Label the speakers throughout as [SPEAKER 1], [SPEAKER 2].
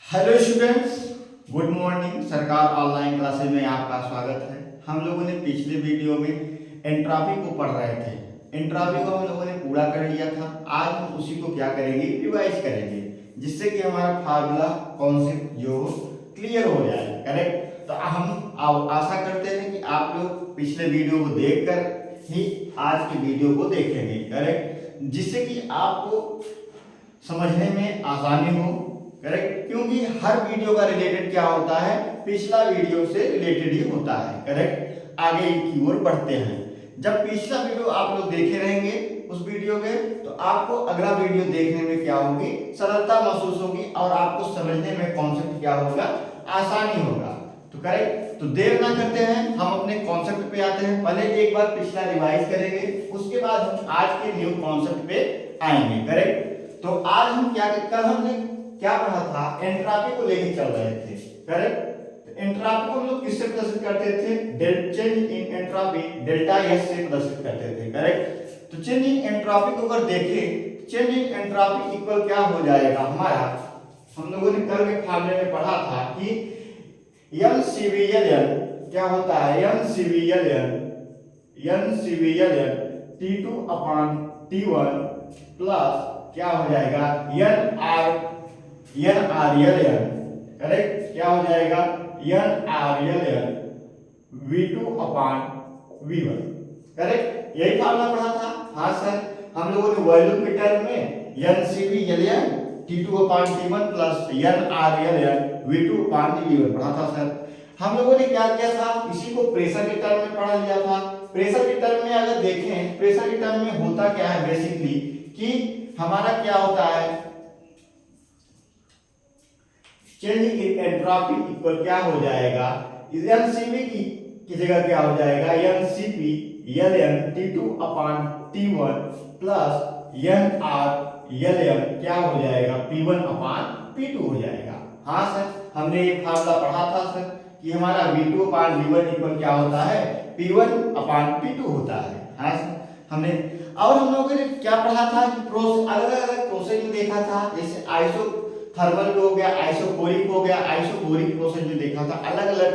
[SPEAKER 1] Hello students, good morning. सरकार online classes में आपका स्वागत है। हम लोगों ने पिछले वीडियो में एंट्रॉपी को पढ़ रहे थे। एंट्रॉपी को हम लोगों ने पूरा कर लिया था। आज हम उसी को क्या करेंगे, रिवाइज करेंगे, जिससे कि हमारा फार्मूला कॉन्सेप्ट जो क्लियर हो जाए। करेक्ट। तो हम आशा करते हैं कि आप लोग पिछले वीडियो को देखकर ही आज के वीडियो को देखेंगे। करेक्ट, जिससे कि आपको समझने में आसानी हो। करेक्ट, क्योंकि हर वीडियो का रिलेटेड क्या होता है, पिछला वीडियो से रिलेटेड ही होता है। करेक्ट, आगे की ओर बढ़ते हैं। जब पिछला वीडियो आप लोग देखे रहेंगे उस वीडियो के, तो आपको अगला वीडियो देखने में क्या होगी, सरलता महसूस होगी और आपको समझने में कॉन्सेप्ट क्या होगा, आसानी होगा। तो करेक्ट, तो देर ना करते हैं, हम अपने कॉन्सेप्ट पे आते हैं। पहले एक बार पिछला रिवाइज करेंगे, उसके बाद हम आज के न्यू कॉन्सेप्ट पे आएंगे। करेक्ट, तो आज हम कल हमने क्या पढ़ा था, एंट्रॉपी को लेकर चल रहे थे। करेक्ट, तो एंट्रॉपी को हम लोग किससे प्रदर्शित करते थे, change in entropy delta S से प्रदर्शित करते थे। करेक्ट, तो चेंज इन एंट्रॉपी को अगर देखें, चेंज इन एंट्रॉपी इक्वल क्या हो जाएगा हमारा, हम लोगों ने कल के फार्मूले में पढ़ा था कि NCVLN क्या होता है, NCVLN T2 upon T1 plus क्या हो जाएगा NRLN। करेक्ट, क्या हो जाएगा NRLN V2 upon V1। Correct, यही फार्मूला पढ़ा था। हाँ सर, हम लोगों ने वॉल्यूम के टर्म में NCVLN T2 upon T1 plus NRLN V2 upon V1 पढ़ा था। सर हम लोगों ने क्या किया था, इसी को प्रेशर के टर्म में पढ़ा लिया था। प्रेशर के टर्म में अगर देखें, प्रेशर के टर्म में होता क्या है बेसिकली कि हमारा क्या होता है, चेंज इन एंट्रॉपी इक्वल क्या हो जाएगा, एनसीवी की जगह क्या हो जाएगा, NCP LN T2 upon T1 plus NR क्या हो जाएगा, P1 अपॉन P2 हो जाएगा। हाँ सर, हमने एक फार्मूला पढ़ा था सर कि हमारा V2 अपॉन V1 इक्वल क्या होता है, P1 अपॉन P2 होता है। हाँ सर, हमने और हम लोगों ने क्या पढ़ा था कि अलग अलग प्रोसेस में देखा था, जैसे आइसोथर्मल हो गया, आइसोकोरिक हो गया, आइसोकोरिक प्रोसेस में देखा था। अलग अलग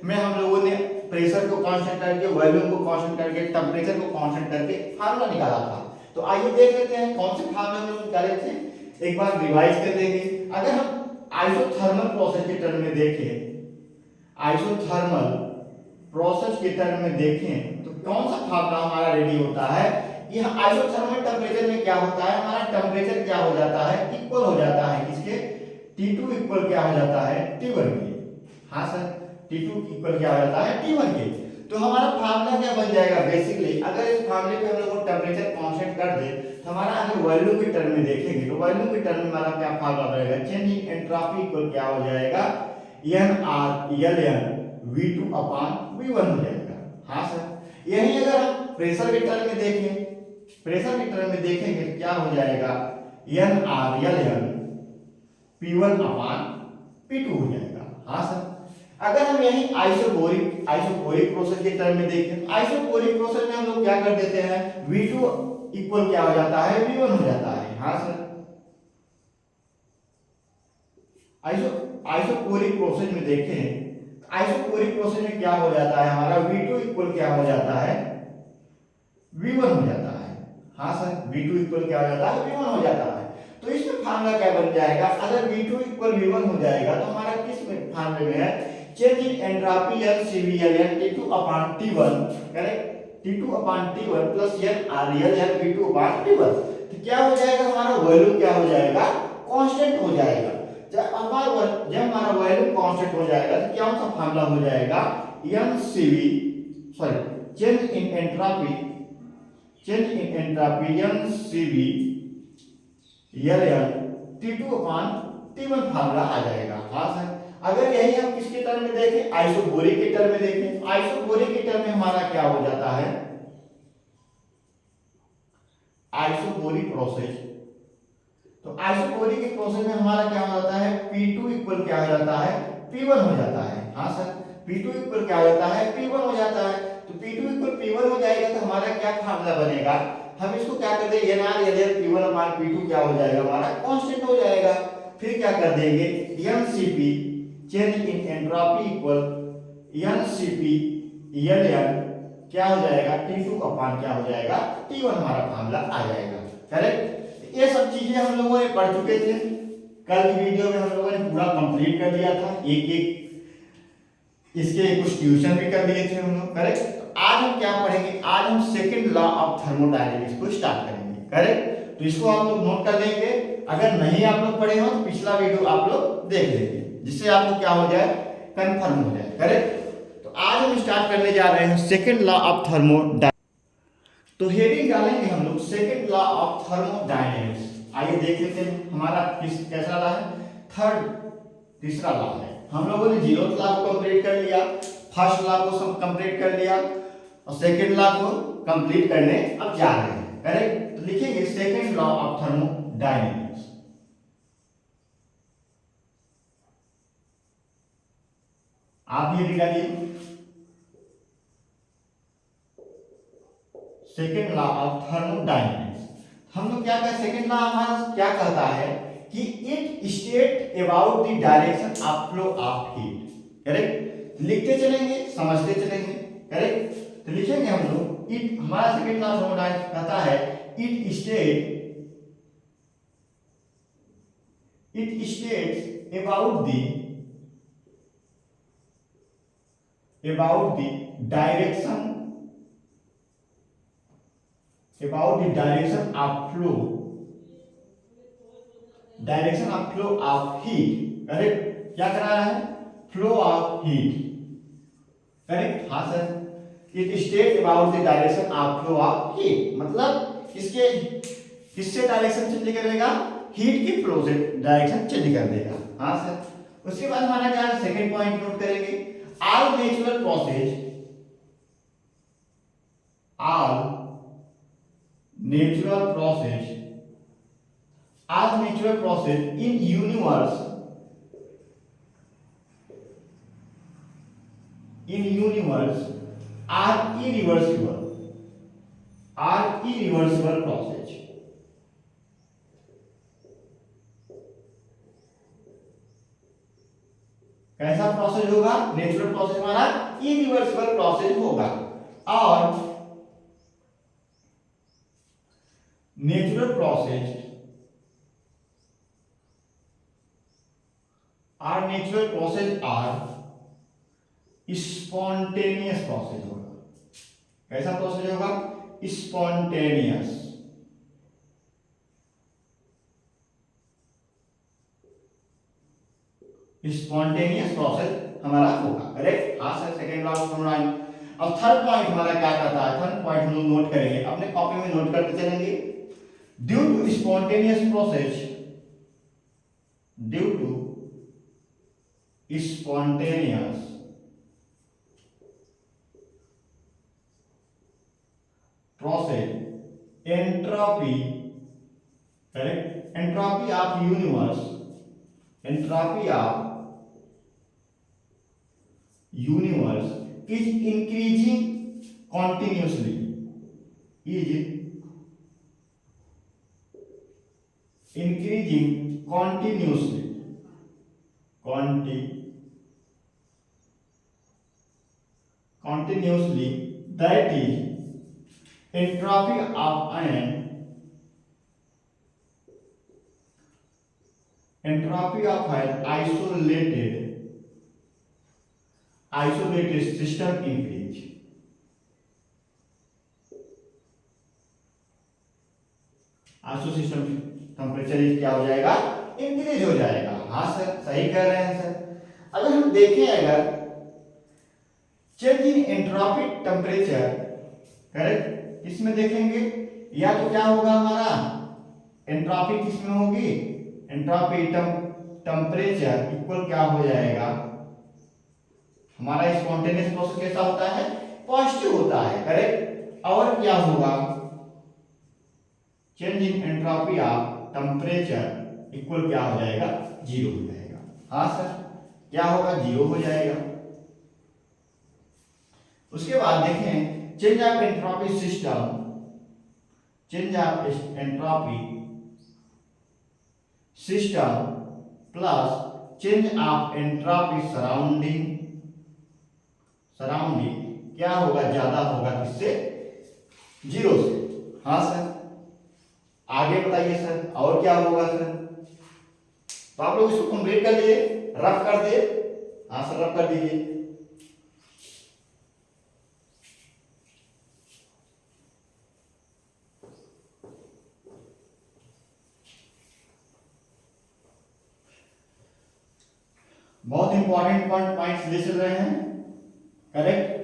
[SPEAKER 1] में हम लोगों ने प्रेशर को कांस्टेंट करके, वॉल्यूम को कांस्टेंट करके, टेंपरेचर को कांस्टेंट करके फार्मूला निकाला था। तो आइए देख लेते हैं कौन से फार्मूला में निकाले थे, एक बार रिवाइज कर लेंगे। अगर हम आइसोथर्मल प्रोसेस के टर्म में देखें, आइसोथर्मल प्रोसेस के टर्म में देखें तो कौन सा फार्मूला हमारा रेडी होता है, ये आइसोथर्मल टेंपरेचर में क्या होता है, हमारा टेंपरेचर क्या हो जाता है, इक्वल हो जाता है किसके, T2 इक्वल क्या हो जाता है, T1 के। हाँ सर, T2 इक्वल क्या हो जाता है, T1 के। तो हमारा फार्मूला क्या बन जाएगा बेसिकली, अगर इस फार्मूले पे हम लोग टेंपरेचर कांस्टेंट कर दे, हमारा अगर वॉल्यूम के टर्म में देखेंगे तो वॉल्यूम के टर्म में हमारा क्या फार्मूला रहेगा, चेंज इन एंट्रॉपी इक्वल क्या हो जाएगा, NRLN V2 अपॉन V1 हो जाएगा। हाँ सर, यही अगर हम प्रेशर के टर्म में देखें, प्रेशर के टर्म में देखेंगे तो क्या हो जाएगा, NRLN P1 अपॉन P2 हो जाएगा। हाँ सर, अगर हम यही आइसोकोरिक प्रोसेस के टर्म में देखें, आइसोकोरिक प्रोसेस में हम लोग क्या कर देते हैं, V2 इक्वल क्या हो जाता है, V1 हो जाता है। हाँ सर, आइसोकोरिक प्रोसेस में देखें, आइसोकोरिक प्रोसेस में क्या हो जाता है, हमारा V2 इक्वल क्या हो जाता है, V1 हो जाता है। हाँ सर, V2 इक्वल क्या हो जाता है, V1 हो जाता है। तो इसमें फार्मूला क्या बन जाएगा, अगर V2 इक्वल V1 हो जाएगा तो हमारा किस फार्मूले में है, change in entropy NCVLN T2 upon T1। Correct, T2 upon T1 plus NRLN V2 upon T1। तो क्या हो जाएगा, हमारा वॉल्यूम क्या हो जाएगा, कांस्टेंट हो जाएगा। जब हमारा वॉल्यूम कांस्टेंट हो जाएगा तो क्या सा फार्मूला हो जाएगा, change in entropy NCVLN T2 upon T1 formula आ जाएगा। हाँ सर, अगर यही हम किसके टर्म में देखें, आइसोकोरिक के टर्म में देखें, आइसोकोरिक के टर्म में हमारा क्या हो जाता है, आइसोकोरिक प्रोसेस, तो आइसोकोरिक के प्रोसेस में हमारा क्या हो जाता है, P2 इक्वल क्या हो जाता है, P1 हो जाता है। हाँ सर, P2 इक्वल क्या हो जाता है, P1 हो जाता है। तो P2 इक्वल P1 हो जाएगा तो हमारा क्या फार्मूला बनेगा, हम इसको क्या कर दें, NRLN P1 अपॉन P2 क्या हो जाएगा, हमारा कांस्टेंट हो जाएगा। फिर क्या कर देंगे, NCP change in entropy equal NCP LN क्या हो जाएगा, T2 अपान क्या हो जाएगा, T1 हमारा फार्मूला आ जाएगा। करेक्ट। ये सब चीजें हम लोगों ने पढ़ चुके थे, कल की वीडियो में हम लोगों ने पूरा कंप्लीट कर लिया था, एक एक इसके कुछ ट्यूशन भी कर लिए थे हम लोग। करेक्ट। आज हम क्या पढ़ेंगे, आज हम सेकंड लॉ ऑफ थर्मोडायनेमिक्स को स्टार्ट करेंगे। करेक्ट। तो इसको आप लोग नोट कर लेंगे, अगर नहीं आप लोग पढ़े हो तो पिछला वीडियो आप लोग देख लेंगे, जिससे आपको क्या हो जाए, कंफर्म हो जाए। करेक्ट। तो आज हम स्टार्ट करने जा रहे हैं सेकंड लॉ ऑफ थर्मोडायनेमिक्स। तो हेडिंग डालेंगे हम लोग सेकंड लॉ ऑफ थर्मोडायनेमिक्स। आइए देख लेते हैं हमारा कैसा लॉ है, तीसरा लॉ है। हम लोगों ने जीरोथ लॉ को कंप्लीट कर लिया, फर्स्ट लॉ को सब कंप्लीट कर लिया और सेकंड लॉ को कंप्लीट करने अब जा रहे हैं। करेक्ट। तो लिखेंगे सेकंड लॉ ऑफ थर्मोडायनेमिक्स। आप ये निकालिए, सेकेंड लॉ ऑफ थर्मोडायनेमिक्स। हम लोग क्या कहते हैं, सेकेंड लॉ हमारा क्या कहता है कि it state about the direction of flow of heat. Correct. लिखते चलेंगे, समझते चलेंगे। करेक्ट। तो लिखेंगे हम लोग इट, हमारा सेकेंड लॉ थर्मोडायनेमिक्स कहता है it states about the direction of heat। Correct. क्या करा रहा है, फ्लो ऑफ हीट। करेक्ट। हाँ sir, it state about the direction of flow of heat, मतलब इसके किससे डायरेक्शन चेंज करेगा, हीट की फ्लो से डायरेक्शन चेंज कर देगा। हाँ सर। उसके बाद हमारा क्या है, सेकंड पॉइंट नोट करेंगे, all natural process in universe are irreversible process। कैसा प्रोसेस होगा, नेचुरल प्रोसेस हमारा इरिवर्सिबल प्रोसेस होगा। और natural process or spontaneous process होगा। कैसा प्रोसेस होगा, स्पॉन्टेनियस। स्पॉन्टेनियस प्रोसेस हमारा होगा। करेक्ट। हाँ sir, second law of thermodynamics. अब थर्ड पॉइंट हमारा क्या कहता है, थर्ड पॉइंट हम लोग नोट करेंगे, अपने कॉपी में नोट करते चलेंगे। Due to spontaneous process entropy, correct, entropy of universe is increasing continuously, that is entropy of an isolated system increase। Iso system temperature क्या हो जाएगा, इंक्रीज हो जाएगा। हाँ सर, सही कह रहे हैं सर। अगर हम देखें, अगर change in entropy temperature, correct, इसमें देखेंगे या तो क्या होगा हमारा, एंट्रोपी किसमें होगी, एंट्रोपी टेम्परेचर इक्वल क्या हो जाएगा, हमारा स्पॉन्टेनियस प्रोसेस कैसा होता है, पॉजिटिव होता है। करेक्ट। और क्या होगा, change in entropy of temperature equal क्या हो जाएगा, जीरो हो जाएगा। हाँ सर, क्या होगा, जीरो हो जाएगा। उसके बाद देखें change of entropy system plus change of entropy surrounding क्या होगा, ज्यादा होगा किससे, जीरो से। हाँ सर, आगे बताइए सर और क्या होगा सर। तो आप लोग इसको कंप्लीट कर लीजिए, रफ कर दिए। हाँ सर, रफ कर दीजिए। बहुत इंपॉर्टेंट पॉइंट्स ले चल रहे हैं, करेक्ट।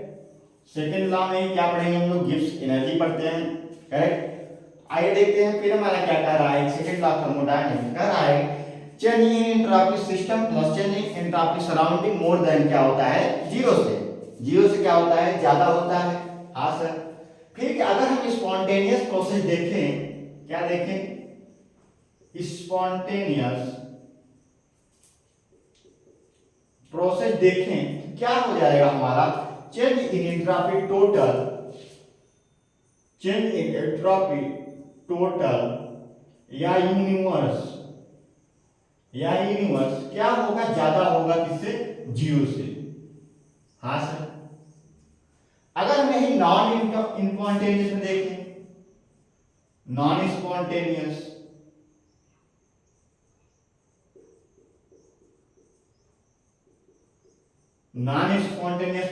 [SPEAKER 1] सेकेंड लॉ में क्या पढ़ेंगे हम लोग, गिब्स एनर्जी पढ़ते हैं, करेक्ट। आइए देखते हैं फिर हमारा क्या कह रहा है, सेकेंड लॉ थर्मोडायनेमिक्स कह रहा है change in entropy system plus change in entropy surrounding more than क्या होता है, जीरो से। जीरो से क्या होता है, ज्यादा होता है। हाँ सर। फिर अगर हम स्पॉन्टेनियस प्रोसेस देखें, क्या देखें, स्पॉन्टेनियस प्रोसेस देखें, क्या हो जाएगा हमारा, change in entropy total, change in entropy total या यूनिवर्स क्या होगा, ज्यादा होगा किससे, जीरो से। हाँ सर। अगर हम यही नॉन स्पॉन्टेनियस में देखें, नॉन स्पॉन्टेनियस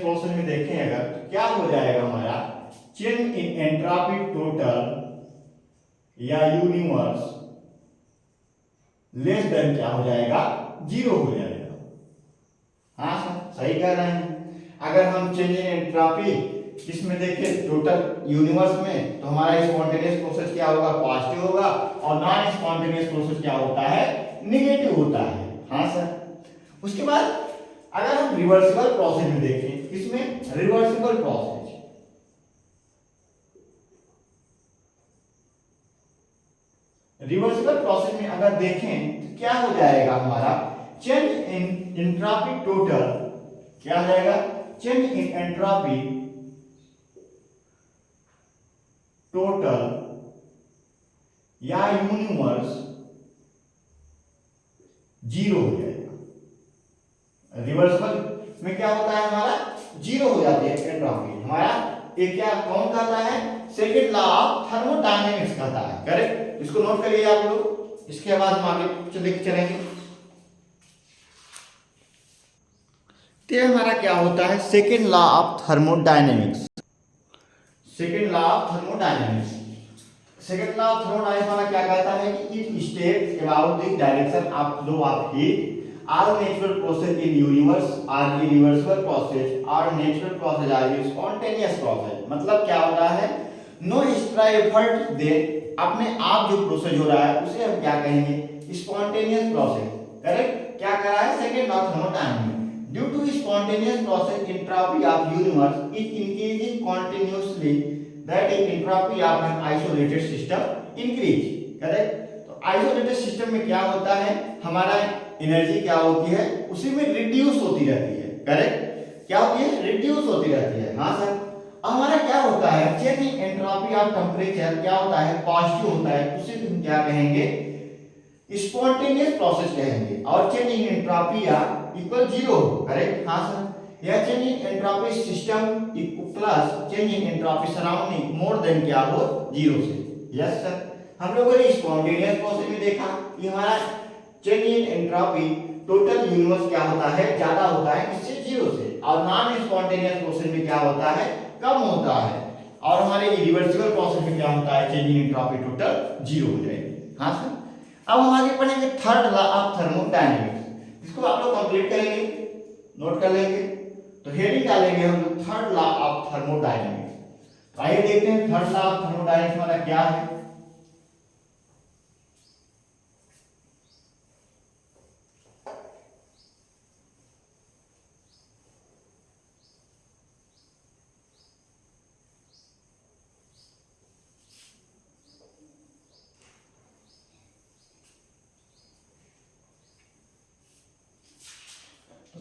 [SPEAKER 1] प्रोसेस में देखें अगर, तो क्या हो जाएगा हमारा, चेंज इन एंट्रोपी टोटल या यूनिवर्स लेस देन क्या हो जाएगा, जीरो हो जाएगा। हाँ सर, सही कह रहे हैं। अगर हम चेंज इन एंट्रोपी इसमें देखें टोटल यूनिवर्स में, तो हमारा स्पॉन्टेनियस प्रोसेस क्या होगा, पॉजिटिव होगा, और नॉन स्पॉन्टेनियस प्रोसेस क्या होता है, निगेटिव होता है। हाँ सर। उसके बाद अगर हम रिवर्सिबल प्रोसेस में देखें, इसमें रिवर्सिबल प्रोसेस में अगर देखें तो क्या हो जाएगा हमारा, चेंज इन एंट्रोपी टोटल, क्या हो जाएगा, चेंज इन एंट्रोपी टोटल या यूनिवर्स जीरो हो जाएगा। रिवर्सिबल में क्या होता है हमारा, जीरो हो जाती है एंट्रोपी हमारा। एक क्या कौन कहता है, सेकेंड लॉ ऑफ थर्मोडायनेमिक्स कहता है, करेक्ट। इसको नोट करिए आप लोग, इसके बाद हम आगे चलेंगे। तो हमारा क्या होता है, second law of thermodynamics. Second law of thermodynamics वाला क्या कहता है कि it states about the direction of flow of heat all natural process in universe are irreversible process और natural process are spontaneous process। मतलब क्या हो रहा है, no extra effort दे अपने आप जो प्रोसेस हो रहा है उसे हम क्या कहेंगे, spontaneous process, करेक्ट। क्या कर रहा है, second law thermodynamics, due to spontaneous process entropy of universe is increasing continuously, that is entropy of an isolated system increase, correct. तो आइसोलेटेड सिस्टम में क्या होता है, हमारा एनर्जी क्या होती है, उसी में रिड्यूस होती रहती है, करेक्ट। क्या होती है, रिड्यूस होती रहती है। हाँ सर। हमारा क्या होता है, change in entropy of temperature क्या होता है, पॉजिटिव होता है, उसे हम क्या कहेंगे, स्पॉन्टेनियस प्रोसेस कहेंगे। और चेंज इन एंट्रोपी या इक्वल जीरो, करेक्ट। हाँ सर। या change in entropy system plus change in entropy surrounding more than क्या हो, जीरो से। Yes sir. हम लोगों ने स्पॉन्टेनियस प्रोसेस में देखा कि हमारा change in entropy total universe क्या होता है, ज्यादा होता है किससे, जीरो से। और नॉन स्पॉन्टेनियस प्रोसेस में क्या होता है, कम होता है। और हमारे रिवर्सिबल प्रोसेस में क्या होता है, change in entropy total zero हो जाएगी। हाँ सर। अब हम आगे पढ़ेंगे थर्ड लॉ ऑफ थर्मोडायनेमिक्स, इसको आप लोग कंप्लीट करेंगे, नोट कर लेंगे। तो हेडिंग डालेंगे हम लोग थर्ड लॉ ऑफ थर्मोडायनेमिक्स। आइए देखते हैं थर्ड लॉ ऑफ थर्मोडायनेमिक्स हमारा क्या है।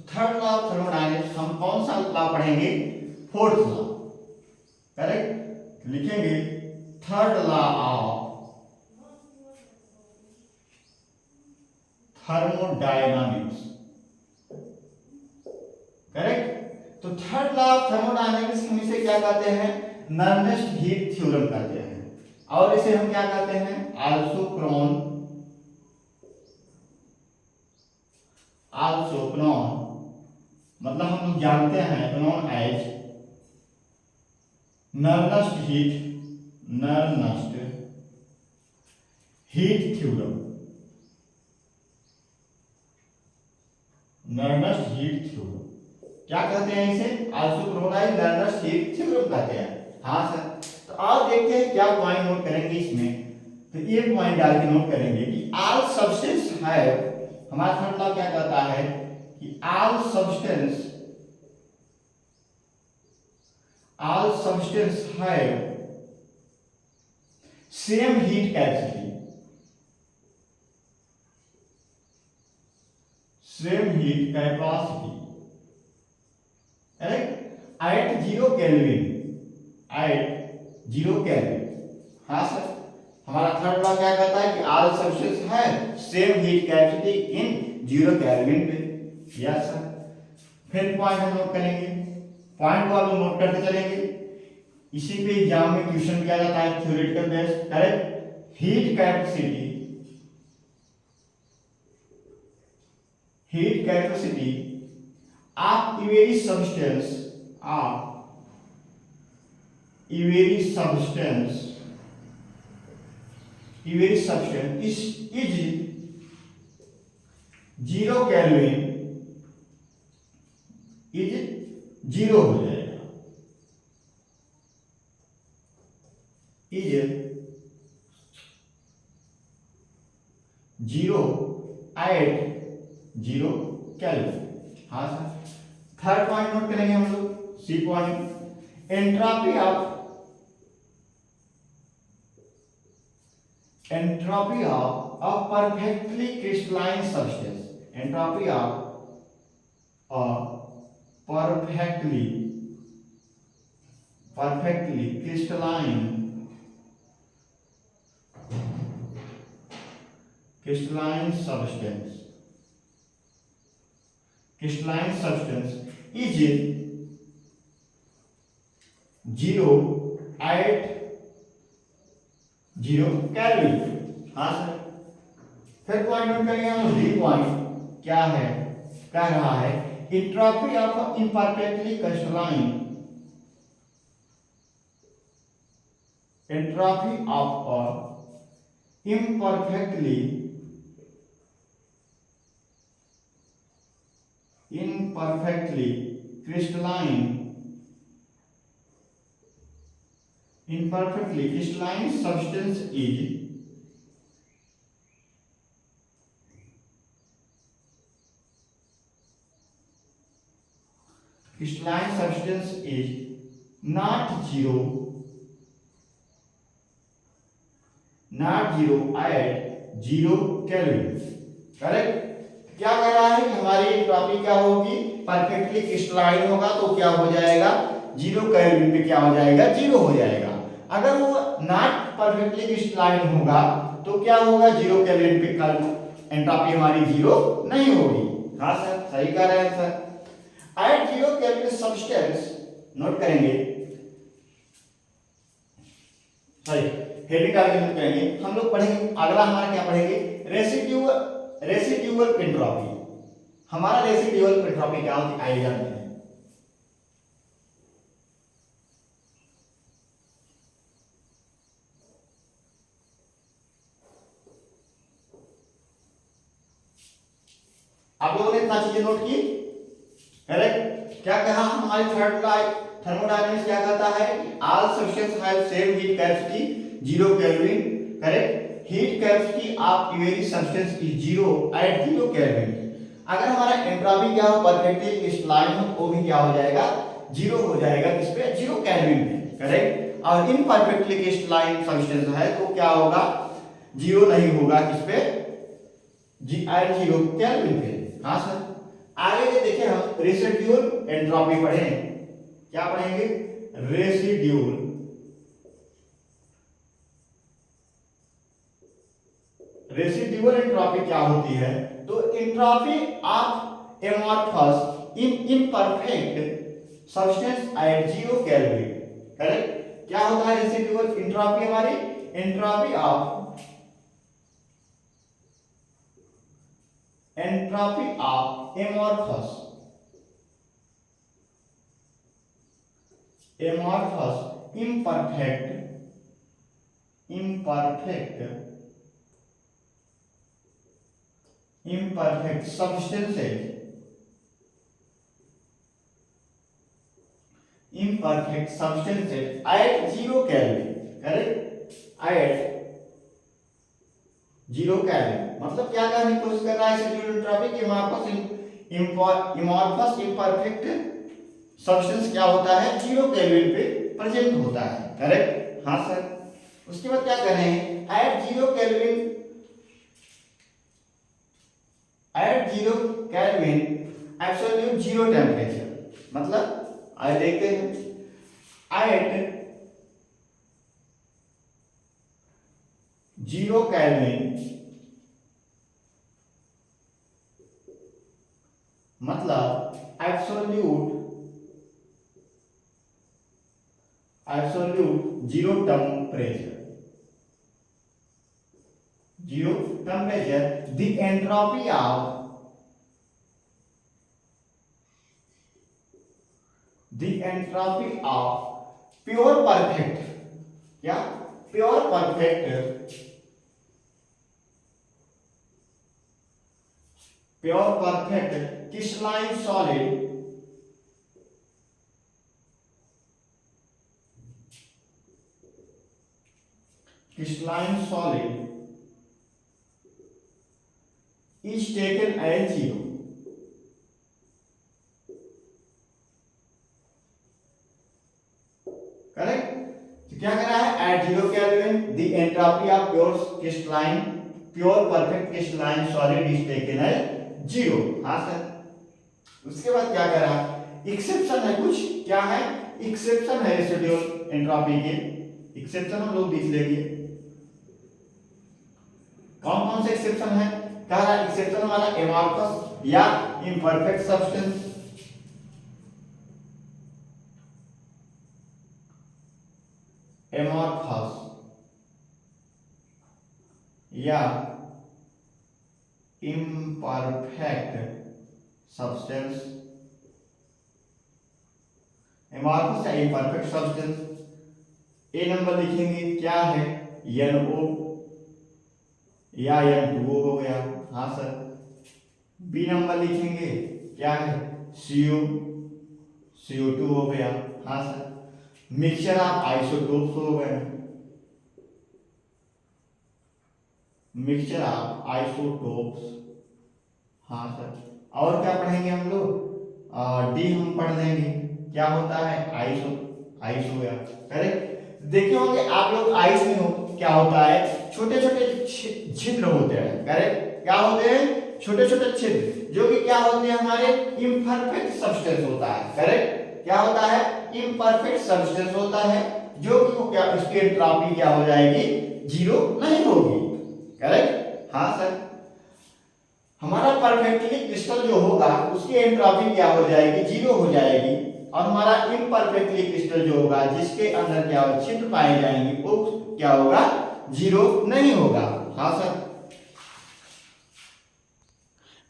[SPEAKER 1] थर्ड लॉ ऑफ थर्मोडायनेमिक्स हम कौन सा लॉ पढ़ेंगे, फोर्थ लॉ, करेक्ट। लिखेंगे third law of thermodynamics. Correct. तो थर्ड लॉ ऑफ थर्मोडायनामिक्स हम इसे क्या कहते हैं, नर्नेस्ट हीट थ्योरम कहते हैं, और इसे हम क्या कहते हैं, आल्सो नॉन मतलब हम लोग जानते हैं known as Nernst heat theorem. Nernst heat theorem क्या कहते हैं, इसे also pronounce Nernst heat theorem कहते हैं। हाँ सर। तो आप देखते हैं क्या पॉइंट नोट करेंगे इसमें, तो ये पॉइंट डाल के नोट करेंगे कि ऑल सब्सटेंस है, हमारा थर्ड लॉ क्या कहता है कि ऑल सब्सटेंस है same heat capacity, at 0 kelvin. हाँ सर। हमारा थर्ड लॉ क्या कहता है कि ऑल सब्सटेंस है same heat capacity in 0 kelvin पे। Yes sir. फिर पॉइंट हम नोट करेंगे, पॉइंट को हम नोट करते चलेंगे, इसी पे एग्जाम में क्वेश्चन किया जाता है theoretical base. Correct. Heat capacity of every substance is 0 kelvin, is 0 हो जाएगा, इज 0 एट 0 केल्विन। हाँ सर। थर्ड पॉइंट नोट करेंगे हम लोग, C point, entropy of a perfectly crystalline substance, entropy of a perfectly crystalline substance is 0 at 0 kelvin. हाँ sir. फिर point note करेंगे हम, डी पॉइंट क्या है, कह रहा है entropy of imperfectly crystalline, entropy of a imperfectly crystalline substance is not 0 at 0 kelvin. Correct. क्या कह रहा है कि हमारी एंट्रोपी क्या होगी, परफेक्टली क्रिस्टलाइन होगा तो क्या हो जाएगा, 0 केल्विन पे क्या हो जाएगा, 0 हो जाएगा। अगर वो नॉट परफेक्टली क्रिस्टलाइन होगा तो क्या होगा, 0 केल्विन पे एंट्रोपी हमारी 0 नहीं होगी। हाँ सर, सही कह रहे हैं sir. At 0 kelvin substance, note करेंगे, सॉरी हेडिंग डाल के नोट करेंगे, हम लोग पढ़ेंगे अगला हमारा क्या पढ़ेंगे, रेसिड्यूअल एंट्रोपी। हमारा रेसिड्यूअल एंट्रोपी क्या होती है, आइडिया नहीं है। आप लोगों ने इतना चीजें नोट की। करेक्ट। क्या कहा हमारी थर्ड लॉ थर्मोडायनामिक्स क्या कहता है, all substance have same heat capacity 0 kelvin. Correct. Heat capacity of very substance is 0 at 0 kelvin. अगर हमारा एंट्रोपी क्या हो, परफेक्टली क्रिस्टलाइन हो, वो भी क्या हो जाएगा, 0 हो जाएगा, किस पे, 0 केल्विन पे। करेक्ट। और इनपरफेक्टली क्रिस्टलाइन सब्सटेंस है तो क्या होगा, 0 नहीं होगा, किस पे, एट 0 केल्विन पे। हाँ सर। आगे ये देखें हम रेसिड्यूअल एंट्रोपी पढ़ें, क्या पढ़ेंगे, रेसिड्यूअल रेसिड्यूअल एंट्रोपी क्या होती है? तो entropy of amorphous in imperfect substance eight 0 kelvin. Correct? क्या होता है रेसिड्यूअल एंट्रोपी हमारी? Entropy of amorphous imperfect substances at 0 Kelvin. Correct? At 0 Kelvin मतलब क्या करने की कोशिश कर रहा है रेसिड्यूअल एंट्रोपी कि amorphous imperfect सब्सटेंस क्या होता है? 0 केल्विन पे प्रेजेंट होता है। करेक्ट? हाँ सर। उसके बाद क्या कर रहे हैं? एट 0 केल्विन एब्सोल्यूट 0 टेम्परेचर मतलब आइए देखते हैं। एट 0 केल्विन मतलब absolute 0 temperature the entropy of pure perfect क्या? pure perfect crystalline solid is taken as 0। Correct? तो क्या कह रहा है? At 0 kelvin the entropy of pure perfect crystalline solid is taken as 0। हाँ सर। उसके बाद क्या कर रहा है? एक्सेप्शन है कुछ। क्या है? एक्सेप्शन है रेसिड्यूअल एंट्रोपी के। एक्सेप्शन हम लोग देख लेंगे कौन कौन से एक्सेप्शन है। कह रहा है एक्सेप्शन वाला एमॉर्फस या इम्परफेक्ट सब्सटेंस, एमॉर्फस या इम्परफेक्ट सब्सटेंस, एमॉर्फस या इम्परफेक्ट सब्सटेंस। ए नंबर लिखेंगे क्या है? NO या N2O हो गया। हाँ सर। बी नंबर लिखेंगे क्या है? CO2 हो गया। हाँ सर। मिक्सचर ऑफ आइसोटोप्स हो गए, मिक्सचर ऑफ आइसोटोप्स। हाँ सर। और क्या पढ़ेंगे हम लोग? डी हम पढ़ लेंगे क्या होता है? आइसो या। करेक्ट? देखे होंगे आप लोग आइस में हो क्या होता है? छोटे छोटे छिद्र होते हैं। करेक्ट? क्या होते हैं? छोटे छोटे छिद्र जो कि क्या होते हैं? हमारे इम्परफेक्ट सब्सटेंस होता है। करेक्ट? क्या होता है? इम्परफेक्ट सब्सटेंस होता है जो कि क्या उसकी एंट्रोपी क्या हो जाएगी? 0 नहीं होगी। करेक्ट? हाँ सर। हमारा परफेक्टली क्रिस्टल जो होगा उसकी एंट्रोपी क्या हो जाएगी? 0 हो जाएगी। और हमारा इम्परफेक्टली क्रिस्टल जो होगा जिसके अंदर क्या हो छिद्र पाए जाएंगे वो क्या होगा? 0 नहीं होगा। हाँ सर।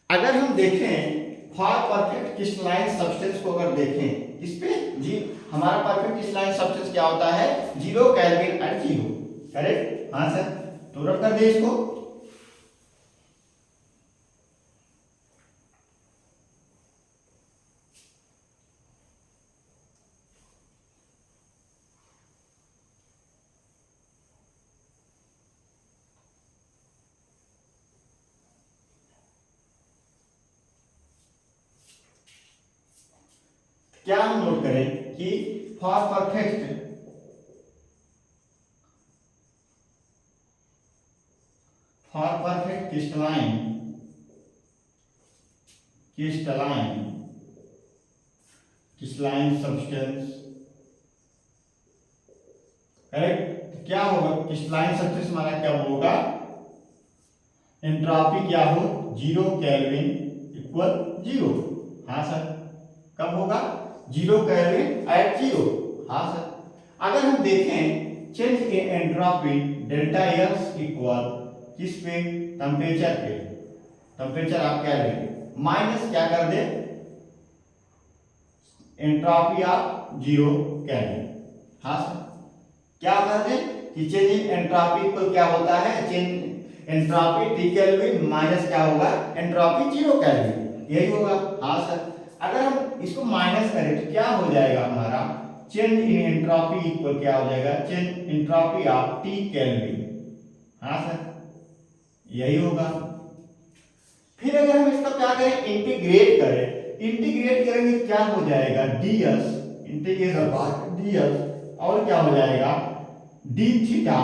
[SPEAKER 1] अगर हम देखें फॉर परफेक्ट क्रिस्टलाइन सब्सटेंस को अगर देखें इस पे जी हमारा परफेक्ट क्रिस्टलाइन सब्सटेंस क्या होता है? 0 केल्विन एट 0। करेक्ट? हाँ सर। तो रख कर दे इसको। क्या हम नोट करें कि for perfect crystalline substance. Correct? क्या होगा? क्रिस्टलाइन सब्सटेंस हमारा क्या होगा? एंट्रॉपी क्या हो, 0 केल्विन इक्वल 0। हाँ सर, कब होगा, 0 केल्विन एट 0। हाँ सर, अगर हम देखें change in entropy delta S equal किस पे, टेम्परेचर पे, टेम्परेचर आप केल्विन माइनस क्या कर दे, एंट्रॉपी ऑफ 0 केल्विन। हाँ सर, क्या कर दे कि चेंज इन एंट्रॉपी को क्या होता है, change entropy T kelvin minus क्या होगा, एंट्रॉपी 0 केल्विन, यही होगा। हाँ सर, अगर हम इसको माइनस करें तो क्या हो जाएगा हमारा, चेंज इन एंट्रॉपी इक्वल क्या हो जाएगा, change entropy of T kelvin. हाँ सर, यही होगा। फिर अगर हम इसका क्या करें, इंटीग्रेट करें, इंटीग्रेट करेंगे क्या हो जाएगा, डीएस, इंटीग्रेशन बाय डीएस, और क्या हो जाएगा, D theta,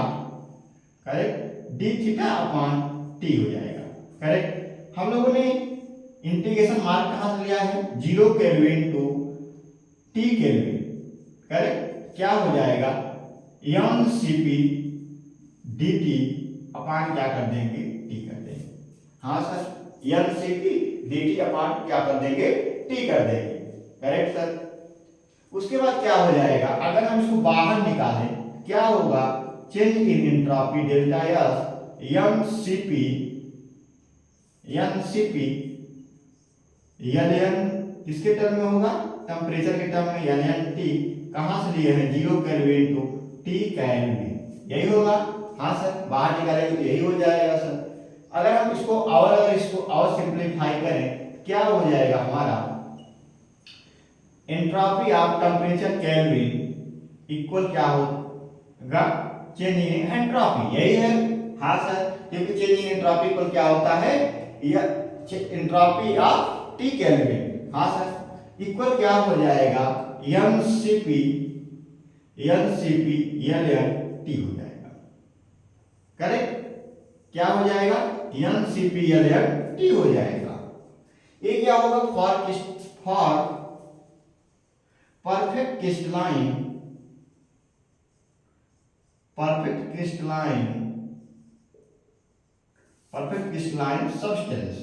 [SPEAKER 1] correct, D theta upon T हो जाएगा। करेक्ट, हम लोगों ने इंटीग्रेशन मार्क कहां से लिया है, 0 kelvin to T kelvin. Correct, क्या हो जाएगा, n C p d T upon क्या कर देंगे, टी कर देंगे। हाँ sir, n C p d T upon क्या कर देंगे, टी कर देंगे। करेक्ट सर, उसके बाद क्या हो जाएगा, अगर हम इसको बाहर निकालें क्या होगा, change in entropy delta S n C p l n किसके टर्म में होगा, टेम्परेचर के टर्म में, एल एन टी कहां से लिए हैं, 0 केल्विन टू टी केल्विन, यही होगा। हाँ सर, बाहर निकालेंगे तो यही हो जाएगा सर। अगर हम इसको और सिंप्लीफाई करें क्या हो जाएगा हमारा, entropy of temperature kelvin equal क्या होगा, चेंज इन एंट्रॉपी, यही है। हाँ सर, क्योंकि चेंज इन एंट्रॉपी इक्वल क्या होता है, एंट्रॉपी ऑफ टी केल्विन। हाँ सर, इक्वल क्या हो जाएगा, n C p l n T हो जाएगा। करेक्ट, क्या हो जाएगा, n C p l n T हो जाएगा। ये क्या होगा, for perfect crystalline substance.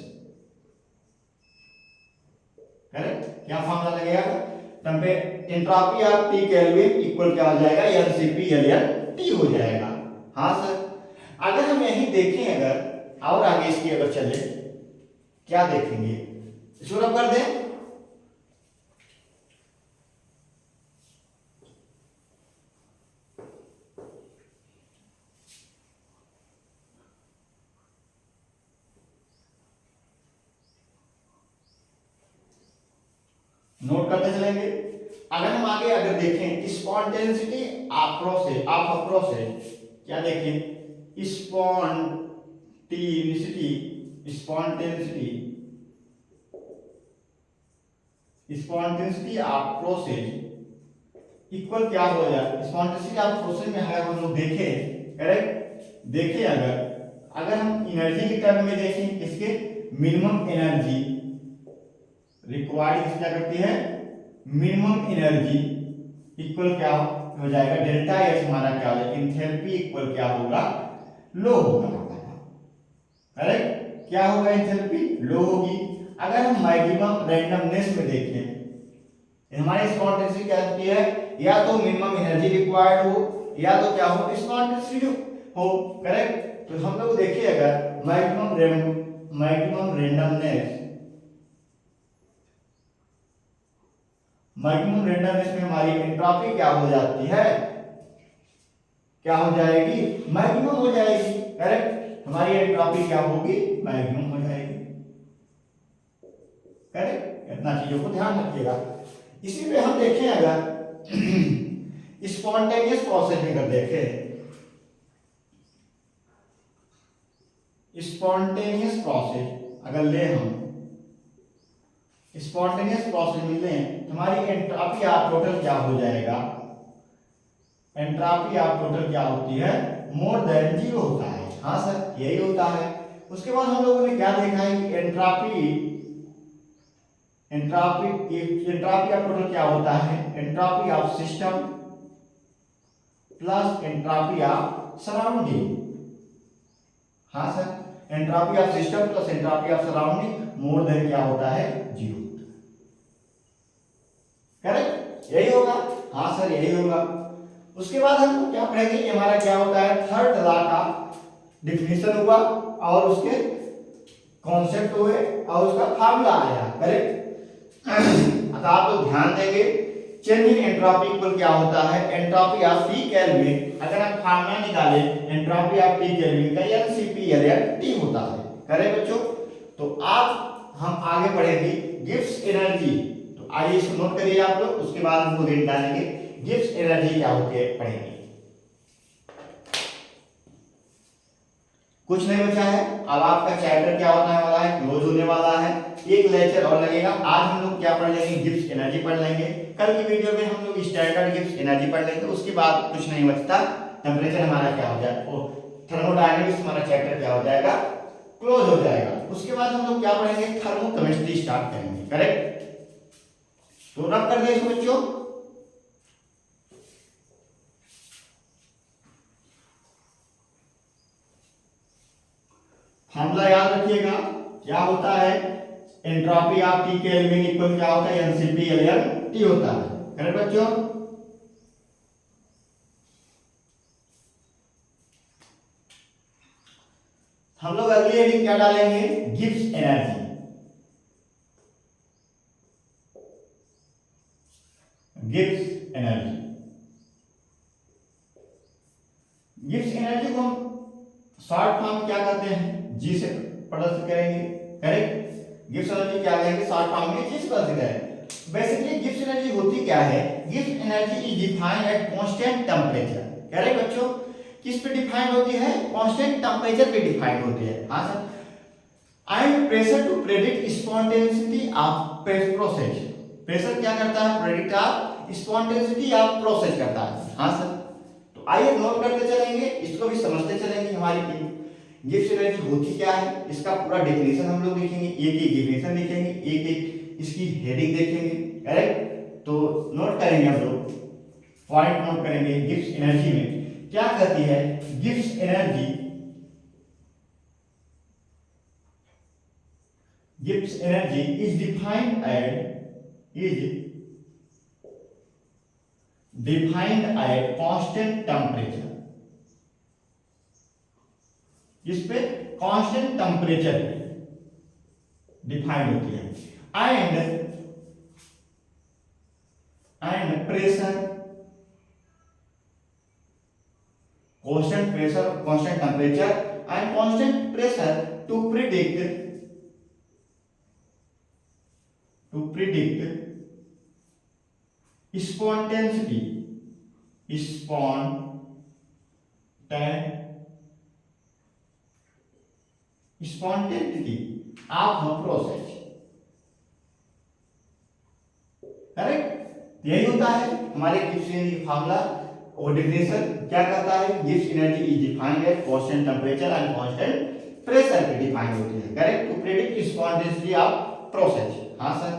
[SPEAKER 1] Correct, क्या फॉर्मूला लगेगा, entropy of T kelvin equal क्या हो जाएगा, n C p l n T हो जाएगा। हाँ सर, अगर हम यही देखें, अगर और आगे इसकी अगर चले क्या देखेंगे, इसको रब कर दें, नोट करते चलेंगे। अगर हम आगे अगर देखें स्पॉन्टेनिटी ऑफ प्रोसेस, क्या देखें, स्पॉन्टेनिटी ऑफ प्रोसेस इक्वल क्या हो जाए, स्पॉन्टेनिटी ऑफ प्रोसेस में अगर हम लोग देखें, करेक्ट, देखें अगर हम एनर्जी के टर्म में देखें, इसके मिनिमम एनर्जी रिक्वायर्ड क्या करती है, मिनिमम एनर्जी इक्वल क्या हो जाएगा, डेल्टा एस हमारा क्या हो जाएगा, एंथैल्पी इक्वल क्या होगा, लो होगा। करेक्ट, क्या होगा, एंथैल्पी लो होगी। अगर हम मैक्सिमम रैंडमनेस में देखें, हमारी स्पॉन्टेनिटी क्या होती है, या तो मिनिमम एनर्जी रिक्वायर्ड हो या तो क्या हो, स्पॉन्टेनिटी हो। करेक्ट, तो हम लोग देखिए अगर मैक्सिमम रेंडमनेस में हमारी एंट्रॉपी क्या हो जाती है, क्या हो जाएगी, मैक्सिमम हो जाएगी। करेक्ट, हमारी एंट्रॉपी क्या होगी, मैक्सिमम हो जाएगी। करेक्ट, इतना चीजों को ध्यान रखिएगा। इसी पे हम देखें अगर स्पॉन्टेनियस प्रोसेस में अगर देखें, स्पॉन्टेनियस प्रोसेस अगर ले हम स्पॉन्टेनियस प्रोसेस में लें, हमारी एंट्रॉपी ऑफ टोटल क्या हो जाएगा, एंट्रॉपी ऑफ टोटल क्या होती है, मोर देन 0 होता है। हाँ सर, यही होता है। उसके बाद हम लोगों ने क्या देखा है कि एंट्रॉपी ऑफ टोटल क्या होता है, entropy of system plus entropy of surrounding. हाँ sir, entropy of system plus entropy of surrounding more than क्या होता है, 0। करेक्ट, यही होगा। हाँ सर यही होगा। उसके बाद हम क्या पढ़ेंगे, हमारा क्या होता है, थर्ड लॉ का डिफिनीशन हुआ और उसके कॉन्सेप्ट हुए और उसका फार्मूला आया। करेक्ट, तो आप लोग ध्यान देंगे चेंज इन एंट्रोपी इक्वल क्या होता है, एंट्रोपी ऑफ टी केल्विन। अगर हम फार्मूला निकाले एंट्रोपी ऑफ टी केल्विन का एनसीपी टी होता है। करेक्ट बच्चों, तो आप हम आगे पढ़ेंगे गिब्स एनर्जी। तो आइए इसको नोट करिए आप लोग, उसके बाद हम लोग निकालेंगे गिब्स एनर्जी क्या होती है पढ़ेंगे। कुछ नहीं बचा है, अब आपका चैप्टर क्या होने वाला है, क्लोज होने वाला है। एक लेक्चर और लगेगा। आज हम लोग क्या पढ़ लेंगे, गिब्स एनर्जी पढ़ लेंगे। कल की वीडियो में हम लोग स्टैंडर्ड गिब्स एनर्जी पढ़ लेंगे। उसके बाद कुछ नहीं बचता, टेम्परेचर हमारा क्या हो जाएगा, थर्मोडायनेमिक्स हमारा चैप्टर क्या हो जाएगा, क्लोज हो जाएगा। उसके बाद हम लोग क्या पढ़ेंगे, थर्मोकेमिस्ट्री स्टार्ट करेंगे। करेक्ट, तो रब कर दे बच्चों। फार्मूला याद रखिएगा, क्या होता है, entropy of T kelvin equal क्या होता है, एनसीपी एलएन टी होता है। करेक्ट बच्चों, हम लोग अगली हेडिंग क्या डालेंगे, Gibbs energy. Gibbs energy, Gibbs energy को हम शॉर्ट फॉर्म क्या कहते हैं, जी से प्रदर्शित करेंगे। करेक्ट, गिब्स एनर्जी क्या कहेंगे, शॉर्ट फॉर्म में जी से प्रदर्शित करेंगे। बेसिकली गिब्स एनर्जी होती क्या है, Gibbs energy is defined at constant temperature. Correct बच्चों, किस पे डिफाइंड होती है, कांस्टेंट टेंपरेचर पे डिफाइंड होती है। हां sir, and pressure to predict spontaneity of process. Pressure क्या करता है, predict of spontaneity of process करता है। हां सर, तो आइए नोट करते चलेंगे, इसको भी समझते चलेंगे। हमारी गिब्स एनर्जी होती क्या है, इसका पूरा डेफिनेशन हम लोग देखेंगे, एक एक डेफिनेशन देखेंगे, एक एक इसकी हेडिंग देखेंगे। करेक्ट, तो नोट करेंगे हम लोग, पॉइंट नोट करेंगे। गिब्स एनर्जी में क्या कहती है, Gibbs energy, Gibbs energy is defined at constant temperature. इस पे कांस्टेंट टेंपरेचर डिफाइंड होती है, and pressure, constant pressure, constant temperature and constant pressure to predict spontaneity of the process। Correct, यही होता है हमारे गिब्स एनर्जी फार्मूला और definition. क्या कहता है, Gibbs energy is defined at constant temperature and constant pressure पे डिफाइंड होती है। Correct, to predict spontaneity of process. हां सर,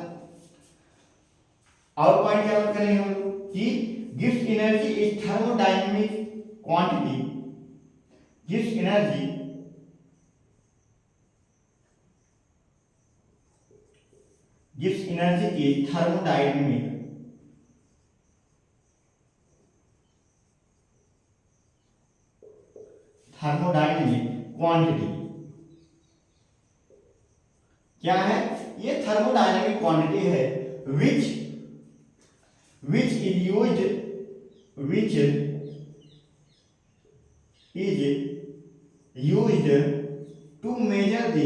[SPEAKER 1] और पॉइंट क्या नोट करेंगे हम लोग कि Gibbs energy is thermodynamic quantity. Gibbs energy की थर्मोडायनेमिक क्वांटिटी क्या है, ये थर्मोडायनेमिक क्वांटिटी है which is used to measure the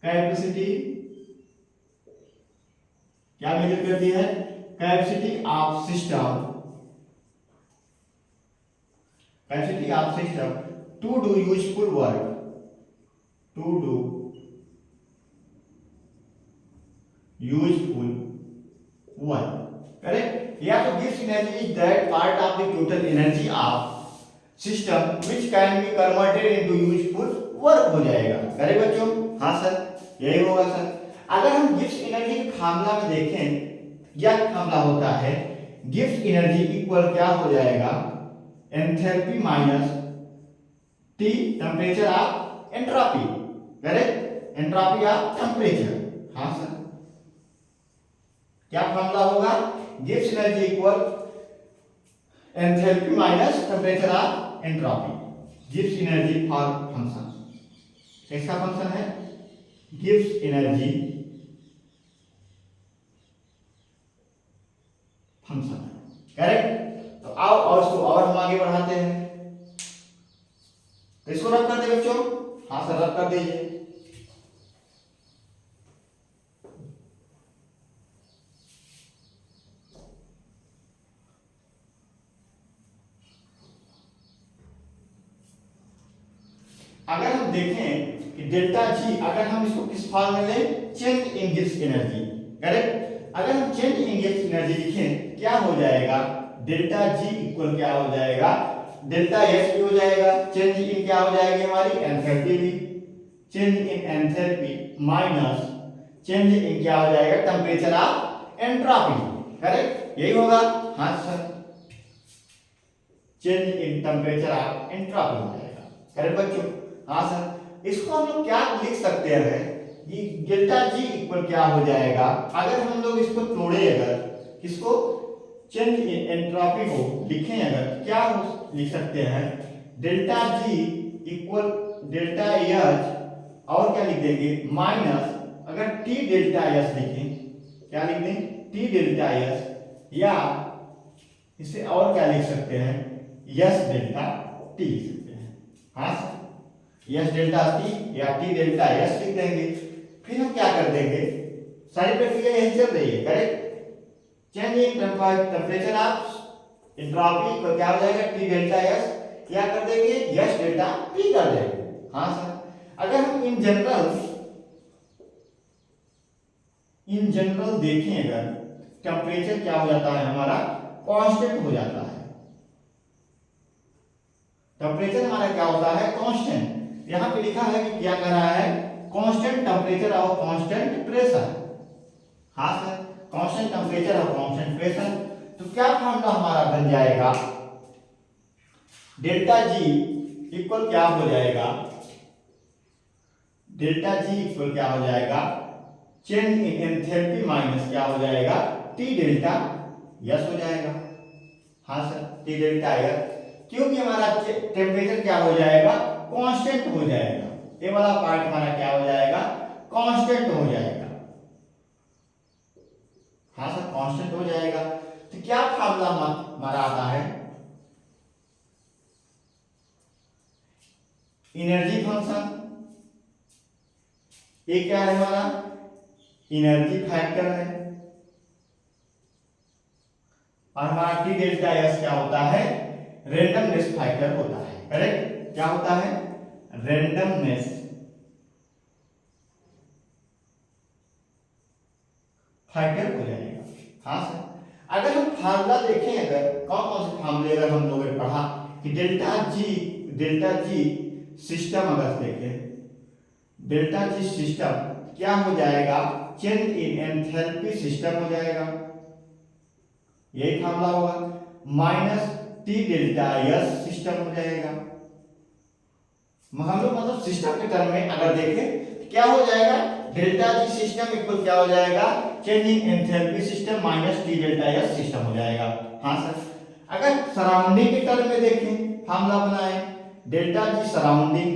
[SPEAKER 1] capacity. क्या मेजर करती है, capacity of system to do useful work, correct. या तो Gibbs energy is that part of the total energy of system which can be converted into useful work हो जाएगा। Correct बच्चों, हाँ sir यही होगा सर। अगर हम गिब्स एनर्जी के फार्मूला में देखें, यह फार्मूला होता है गिब्स एनर्जी इक्वल क्या हो जाएगा, enthalpy minus T temperature of entropy, correct, entropy of temperature. हाँ सर, क्या फॉर्मूला होगा, Gibbs energy equal enthalpy minus temperature of entropy. Gibbs energy for function, इसका फंक्शन है गिब्स एनर्जी फंक्शन, करेक्ट। तो आओ और इसको और हम आगे बढ़ाते हैं, तो इसको रब कर दे बच्चों। हाँ सर, रब कर दीजिए। अगर हम देखें कि डेल्टा जी, अगर हम इसको किस फॉर्म में लें, change in Gibbs energy, correct. अगर हम चेंज इन गिब्स एनर्जी लिखें, क्या हो जाएगा, डेल्टा जी इक्वल क्या हो जाएगा, डेल्टा एस भी हो जाएगा, चेंज इन क्या हो जाएगी हमारी, एंथैल्पी भी, change in enthalpy minus change इन क्या हो जाएगा, टेम्परेचर ऑफ एंट्रोपी, करेक्ट, यही होगा। हाँ sir, change in temperature of entropy हो जाएगा, करेक्ट बच्चों। हाँ सर, इसको हम लोग क्या लिख सकते हैं, ये डेल्टा जी इक्वल क्या हो जाएगा, अगर हम लोग इसको तोड़े, अगर किसको, चेंज इन एंट्रोपी को लिखें, अगर क्या लिख सकते हैं, delta G equal delta H, और क्या लिख देंगे, माइनस, अगर टी डेल्टा एस लिखें, क्या लिख दें, टी डेल्टा एस, या इसे और क्या लिख सकते हैं, यस डेल्टा टी लिख सकते हैं। हाँ सर, यस डेल्टा टी या टी डेल्टा एस लिख देंगे। फिर हम क्या कर देंगे, सारी प्रक्रिया यही चल रही है, correct. Change in temperature of entropy को क्या हो जाएगा, टी डेल्टा एस, क्या कर देंगे, यस डेल्टा टी कर देंगे। हाँ सर, अगर हम इन जनरल देखें, अगर टेम्परेचर क्या हो जाता है हमारा, कांस्टेंट हो जाता है, टेम्परेचर हमारा क्या होता है, कांस्टेंट। यहां पे लिखा है कि क्या कर रहा है, कांस्टेंट टेम्परेचर और कांस्टेंट प्रेशर। हाँ सर, कांस्टेंट टेम्परेचर और कांस्टेंट प्रेशर। तो क्या फॉर्मूला हमारा बन जाएगा, डेल्टा जी इक्वल क्या हो जाएगा, डेल्टा जी इक्वल क्या हो जाएगा, चेंज इन एंथैल्पी माइनस क्या हो जाएगा, टी डेल्टा यस हो जाएगा। हाँ सर, टी डेल्टा यस, क्योंकि हमारा टेम्परेचर क्या हो जाएगा, कांस्टेंट हो जाएगा, ये वाला पार्ट हमारा क्या हो जाएगा, कांस्टेंट हो जाएगा। हाँ सर, कांस्टेंट हो जाएगा। तो क्या फार्मूला हमारा आता है, एनर्जी फंक्शन, ये क्या है हमारा, एनर्जी फैक्टर है, और हमारा टी डेल्टा एस क्या होता है, रेंडमनेस फैक्टर होता है, करेक्ट। क्या होता है, रेंडमनेस फैक्टर हो जाएगा। हाँ सर, अगर हम फार्मूला देखें, अगर कौन कौन से फार्मूले अगर हम लोगों ने पढ़ा कि डेल्टा जी सिस्टम, अगर देखें डेल्टा जी सिस्टम क्या हो जाएगा, चेंज इन एंथैल्पी सिस्टम हो जाएगा, यही फार्मूला होगा, minus T delta S system हो जाएगा। हम लोग मतलब सिस्टम के टर्म में अगर देखें क्या हो जाएगा, डेल्टा जी सिस्टम इक्वल क्या हो जाएगा, change in enthalpy system minus T delta S system हो जाएगा। हाँ सर, अगर सराउंडिंग के टर्म में देखें, फार्मूला बनाए, डेल्टा जी सराउंडिंग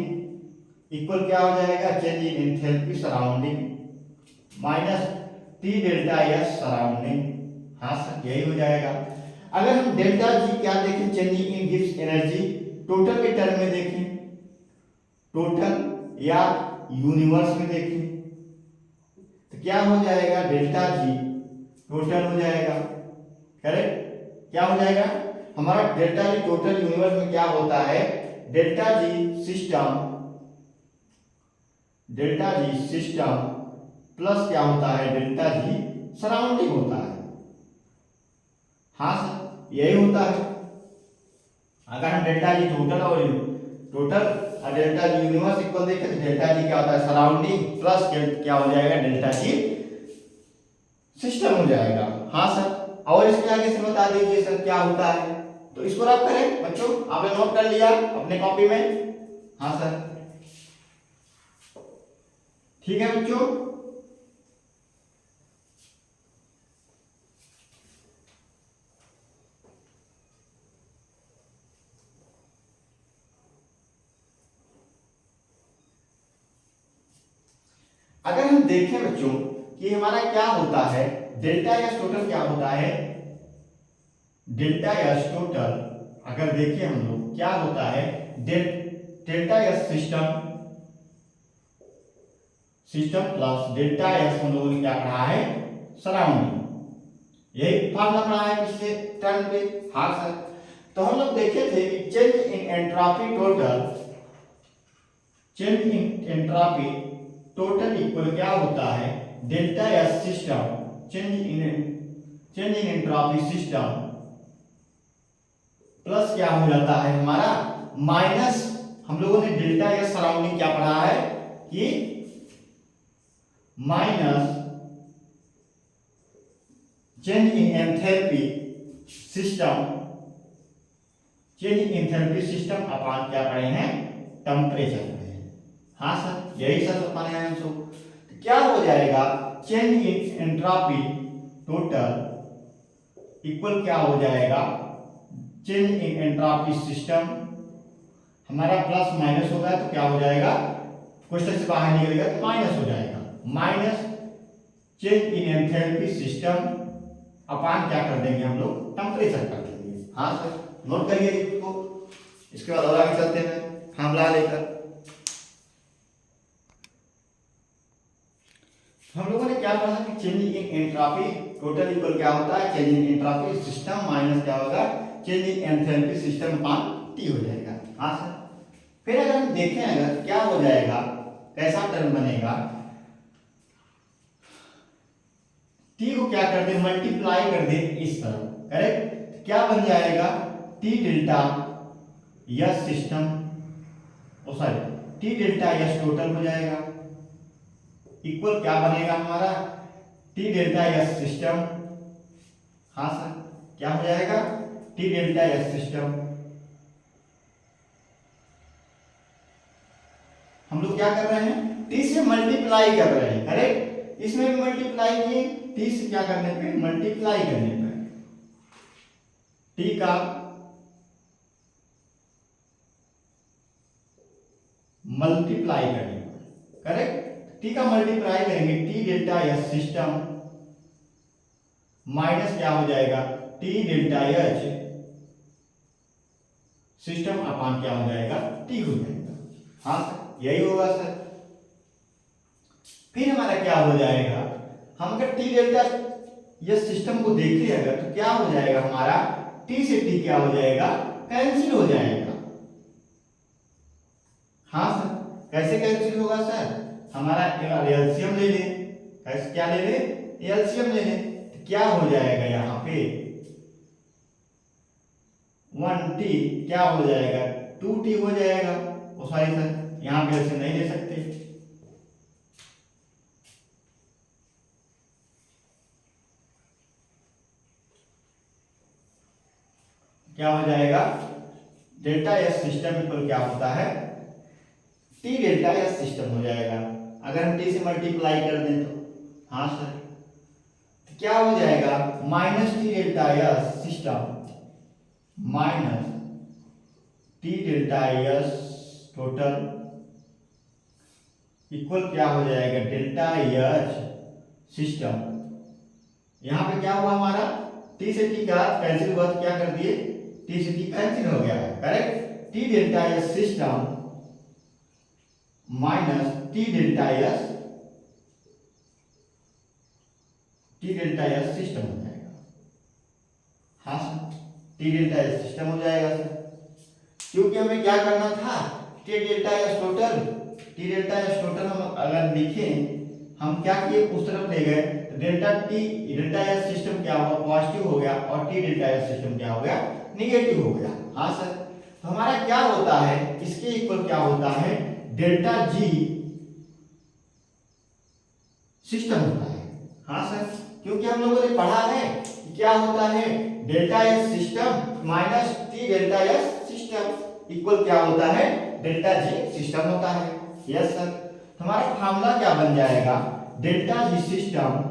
[SPEAKER 1] इक्वल क्या हो जाएगा, change in enthalpy surrounding minus T delta S surrounding. हाँ सर, यही हो जाएगा। अगर हम डेल्टा जी क्या देखें, change in Gibbs energy total के टर्म में देखें, टोटल या यूनिवर्स में देखें, तो क्या हो जाएगा, डेल्टा जी टोटल हो जाएगा, करेक्ट। क्या हो जाएगा हमारा, डेल्टा जी टोटल यूनिवर्स में क्या होता है, डेल्टा जी सिस्टम प्लस क्या होता है, डेल्टा जी सराउंडिंग होता है। हाँ सर, यही होता है। अगर हम डेल्टा जी टोटल और डेल्टा जी यूनिवर्स इक्वल देखें, तो डेल्टा जी क्या होता है, सराउंडिंग प्लस क्या हो जाएगा, डेल्टा जी सिस्टम हो जाएगा। हाँ सर, और इसके आगे से बता दीजिए सर क्या होता है। तो इसको रब करें बच्चों, आपने नोट कर लिया अपने कॉपी में? हाँ सर, ठीक है बच्चों। अगर हम देखें बच्चों कि हमारा क्या होता है, डेल्टा एस टोटल क्या होता है, डेल्टा एस टोटल अगर देखें हम लोग क्या होता है, delta S system plus delta S हम लोगों ने क्या पढ़ा है, सराउंडिंग। यही फॉर्मूला पढ़ा है पिछले टर्म पे। हाँ सर, तो हम लोग देखे थे कि change in entropy total, change in entropy total equal क्या होता है, delta S system change in entropy system plus क्या हो जाता है हमारा, माइनस हम लोगों ने डेल्टा एस सराउंडिंग क्या पढ़ा है कि minus change in enthalpy system, change in enthalpy system upon क्या पढ़े हैं, टेम्परेचर पढ़े हैं। हाँ सर, यही सर पढ़े हैं हम सब। तो क्या हो जाएगा, change in entropy total equal क्या हो जाएगा, चेंज इन एंट्रोपी सिस्टम, हमारा प्लस माइनस होगा तो क्या हो जाएगा, क्वेश्चन से बाहर निकलेगा तो माइनस हो जाएगा, minus change in enthalpy system upon क्या कर देंगे हम लोग, टेम्परेचर कर देंगे। हाँ सर, नोट करिए इसको। इसके बाद और आगे चलते हैं फार्मूला लेकर। हम लोगों ने क्या पढ़ा कि change in entropy total equal क्या होता है, change in entropy system minus क्या होगा, change in enthalpy system upon T हो जाएगा। हाँ सर, फिर अगर हम देखें अगर क्या हो जाएगा, कैसा टर्म बनेगा, टी को क्या कर दे, मल्टीप्लाई कर दे इस तरफ, करेक्ट। क्या बन जाएगा, T delta S system, oh sorry T delta S total हो जाएगा, इक्वल क्या बनेगा हमारा, टी डेल्टा यस सिस्टम। हाँ सर, क्या हो जाएगा, टी डेल्टा यस सिस्टम। हम लोग क्या कर रहे हैं, टी से मल्टीप्लाई कर रहे हैं, करेक्ट। इसमें भी मल्टीप्लाई किए, टी से क्या करने पे, मल्टीप्लाई करने पे, टी का मल्टीप्लाई करने पर, करेक्ट। टी का मल्टीप्लाई करेंगे, T delta S system minus क्या हो जाएगा, T delta H system upon क्या हो जाएगा, टी हो जाएगा। हाँ सर, यही होगा सर। फिर हमारा क्या हो जाएगा, हम अगर टी डेल्टा एस सिस्टम को देखें अगर तो क्या हो जाएगा हमारा, टी से टी क्या हो जाएगा, कैंसिल हो जाएगा। हाँ सर, कैसे कैंसिल होगा सर, हमारा एलसीएम ले ले, कैसे क्या ले ले, एलसीएम ले ले, तो क्या हो जाएगा यहाँ पे 1t क्या हो जाएगा, 2t हो जाएगा। ओ सॉरी सर, यहाँ पे एलसीएम नहीं ले सकते, क्या हो जाएगा, डेल्टा एस सिस्टम इक्वल क्या होता है, टी डेल्टा एस सिस्टम हो जाएगा। अगर हम टी से मल्टीप्लाई कर दें तो, हाँ सर, तो क्या हो जाएगा, minus T delta S system minus T delta S total equal क्या हो जाएगा, डेल्टा एच सिस्टम। यहां पे क्या हुआ हमारा, टी से टी का कैंसिल हुआ तो क्या कर दिए, टी से टी कैंसिल हो गया है, correct. T delta S system minus T delta S system हो जाएगा। हाँ sir, T delta S system हो जाएगा सर, क्योंकि हमें क्या करना था, T delta S total, T delta S total हम अगर लिखें, हम क्या किए उस तरफ ले गए, डेल्टा एस सिस्टम क्या हुआ, पॉजिटिव हो गया, और टी डेल्टा एस सिस्टम क्या हो गया, निगेटिव हो गया। हाँ सर, तो हमारा क्या होता है, इसके इक्वल क्या होता है, डेल्टा जी सिस्टम होता है। हाँ सर, क्योंकि हम लोगों ने पढ़ा है कि क्या होता है, delta S system minus T delta S system equal क्या होता है, डेल्टा जी सिस्टम होता है। यस सर, हमारा फार्मूला क्या बन जाएगा, डेल्टा जी सिस्टम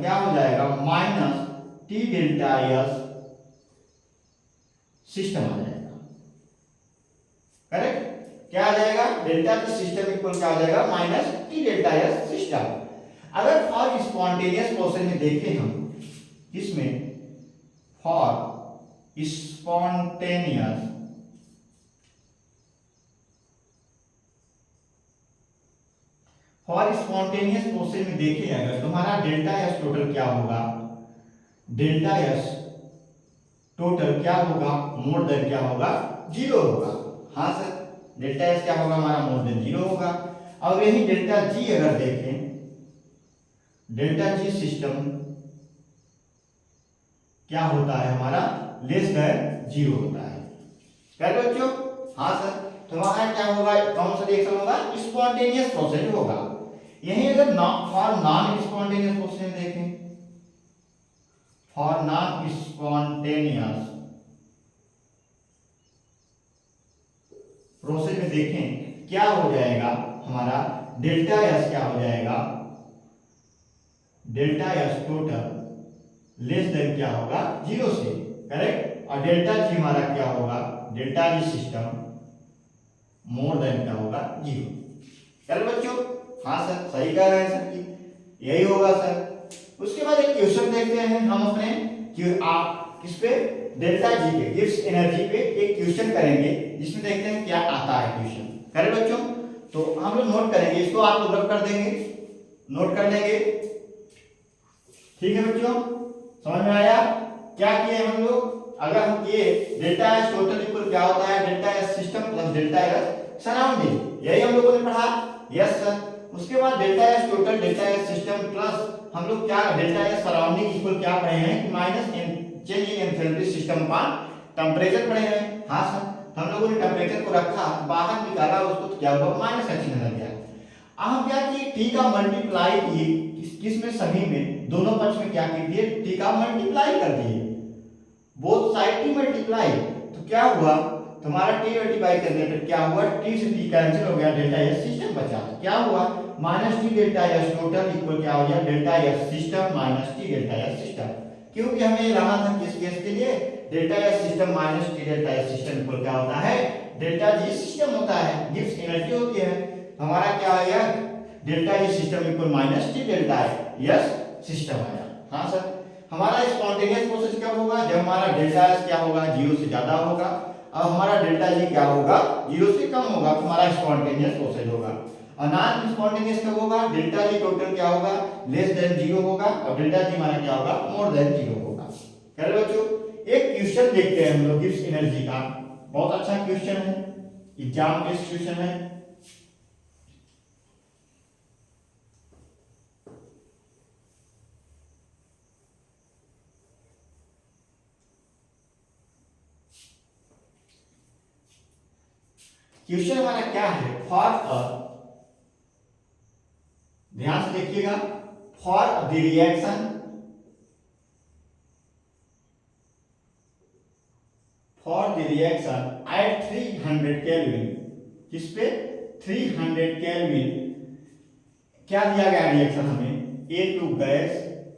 [SPEAKER 1] क्या हो जाएगा, minus T delta S system आ जाएगा। करेक्ट, क्या आ जाएगा, डेल्टा जी सिस्टम इक्वल क्या आ जाएगा, minus T delta S system. अगर फॉर स्पॉन्टेनियस प्रोसेस में देखें हम, इसमें फॉर स्पॉन्टेनियस प्रोसेस में देखें अगर, तुम्हारा डेल्टा एस टोटल क्या होगा, डेल्टा एस टोटल क्या होगा, मोर देन क्या होगा, जीरो होगा। हाँ सर, डेल्टा एस क्या होगा हमारा, मोर देन जीरो होगा। और यही डेल्टा जी अगर देखें, डेल्टा जी सिस्टम क्या होता है हमारा, लेस देन जीरो होता है। कर बच्चों, हाँ सर, तुम्हारा क्या होगा, कौन सा रिएक्शन होगा, स्पॉन्टेनियस प्रोसेस होगा। यही अगर फॉर नॉन स्पॉन्टेनियस प्रोसेस देखें, फॉर नॉन स्पॉन्टेनियस प्रोसेस में देखें क्या हो जाएगा हमारा, डेल्टा एस क्या हो जाएगा, delta S total less than क्या होगा, जीरो से। करेक्ट, और डेल्टा जी हमारा क्या होगा, डेल्टा जी सिस्टम मोर देन क्या होगा, जीरो। करेक्ट बच्चों, हाँ सर, सही कह रहे हैं सर की यही होगा सर। उसके बाद एक क्वेश्चन देखते हैं हम अपने कि आप किस पे, डेल्टा जी पे, गिब्स एनर्जी पे एक क्वेश्चन करेंगे, जिसमें देखते हैं क्या आता है क्वेश्चन। करेक्ट बच्चों, तो हम लोग नोट करेंगे इसको, आप लोग रब कर देंगे, नोट कर लेंगे। ठीक है बच्चों, समझ में आया क्या किए हम लोग, अगर हम किए डेल्टा एस टोटल इक्वल क्या होता है, delta S system plus delta S surrounding, यही हम लोगों ने पढ़ा। यस सर, उसके बाद delta S total delta S system plus हम लोग क्या, डेल्टा एस सराउंडिंग इक्वल क्या पढ़े हैं कि minus change in enthalpy system का टेंपरेचर पढ़े हैं। हाँ सर, हम लोगों ने टेंपरेचर को रखा, बाहर निकाला उसको, तो क्या हुआ, माइनस का चिन्ह लग गया। अब हम क्या किए, टी का मल्टीप्लाई किए, किस में, सभी में, दोनों पक्ष में क्या कर दिए, टी का मल्टीप्लाई कर दिए, बोथ साइड टी मल्टीप्लाई। तो क्या हुआ, तुम्हारा टी मल्टीप्लाई करने पर क्या हुआ, टी से टी कैंसिल हो गया, डेल्टा एस सिस्टम बचा। तो क्या हुआ, minus T delta S total equal क्या हो गया, delta S system minus T delta S system. क्योंकि हमें लाना था किस केस के लिए, delta S system minus T delta S system equal क्या होता है, डेल्टा जी सिस्टम होता है, गिब्स एनर्जी होती है। हमारा क्या आया, delta G system equal minus T delta S system आया। हाँ सर, हमारा स्पॉन्टेनियस प्रोसेस कब होगा, जब हमारा डेल्टा एस क्या होगा, जीरो से ज्यादा होगा, और हमारा डेल्टा जी क्या होगा, जीरो से कम होगा, तो हमारा स्पॉन्टेनियस प्रोसेस होगा। और नॉन स्पॉन्टेनियस कब होगा, डेल्टा जी टोटल क्या होगा, लेस देन जीरो होगा, और डेल्टा जी हमारा क्या होगा, मोर देन जीरो होगा। चलो बच्चों, एक क्वेश्चन देखते हैं हम लोग गिब्स एनर्जी का, बहुत अच्छा क्वेश्चन है, एग्जाम बेस्ड क्वेश्चन है। क्वेश्चन हमारा क्या है, फॉर अ, ध्यान से देखिएगा, for the reaction, for the reaction at 300 kelvin, किस पे, 300 केल्विन, क्या दिया गया रिएक्शन हमें, A2 गैस,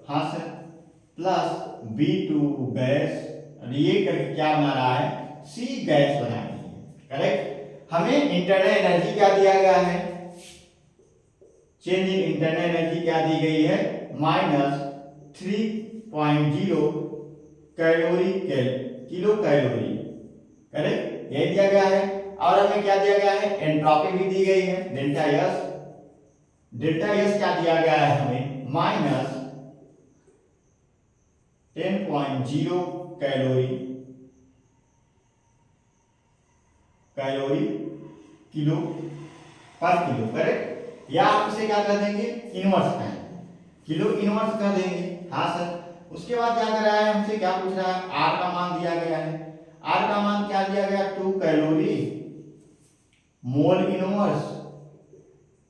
[SPEAKER 1] हाँ सर, प्लस B2 गैस, ये करके क्या बना रहा है, C गैस बना रही है। करेक्ट, हमें इंटरनल एनर्जी क्या दिया गया है, चेंज इन इंटरनल एनर्जी क्या दी गई है, minus 3.0 calorie kilo calorie. Correct, ये दिया गया है। और हमें क्या दिया गया है, एंट्रोपी भी दी गई है, डेल्टा एस, डेल्टा एस क्या दिया गया है हमें, माइनस 10.0 कैलोरी किलो पर किलो। करेक्ट, या आप इसे क्या कर देंगे, इनवर्स का किलो इनवर्स कर देंगे। हाँ सर, उसके बाद क्या कर रहा है हमसे, क्या पूछ रहा है, आर का मान दिया गया है, आर का मान क्या दिया गया, 2 calorie mole inverse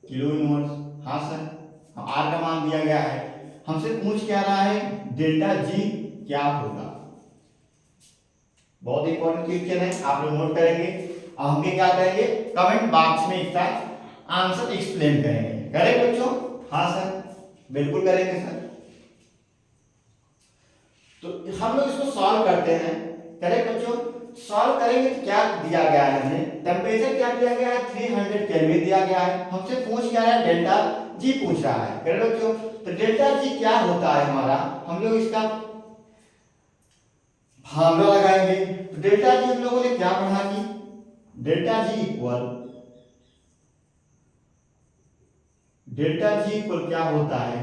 [SPEAKER 1] kilo inverse. हाँ सर, आर का मान दिया गया है, हमसे पूछ क्या रहा है डेल्टा जी क्या होगा। बहुत इंपॉर्टेंट क्वेश्चन है, आप लोग नोट करेंगे। अब हम क्या करेंगे, कमेंट बॉक्स में इसका आंसर एक्सप्लेन करेंगे। करेंगे बच्चों? हाँ सर, बिल्कुल करेंगे सर। तो हम लोग इसको सॉल्व करते हैं। करेक्ट बच्चों? सॉल्व करेंगे तो क्या दिया गया है, हमें टेम्परेचर क्या दिया गया है 300 केल्विन दिया गया है, हमसे पूछ क्या है डेल्टा जी पूछ रहा है। करेक्ट बच्चों? तो डेल्टा जी क्या होता है हमारा, हम लोग इसका फार्मूला लगाएंगे। तो डेल्टा जी हम लोगों ने क्या पढ़ा कि डेल्टा जी इक्वल क्या होता है,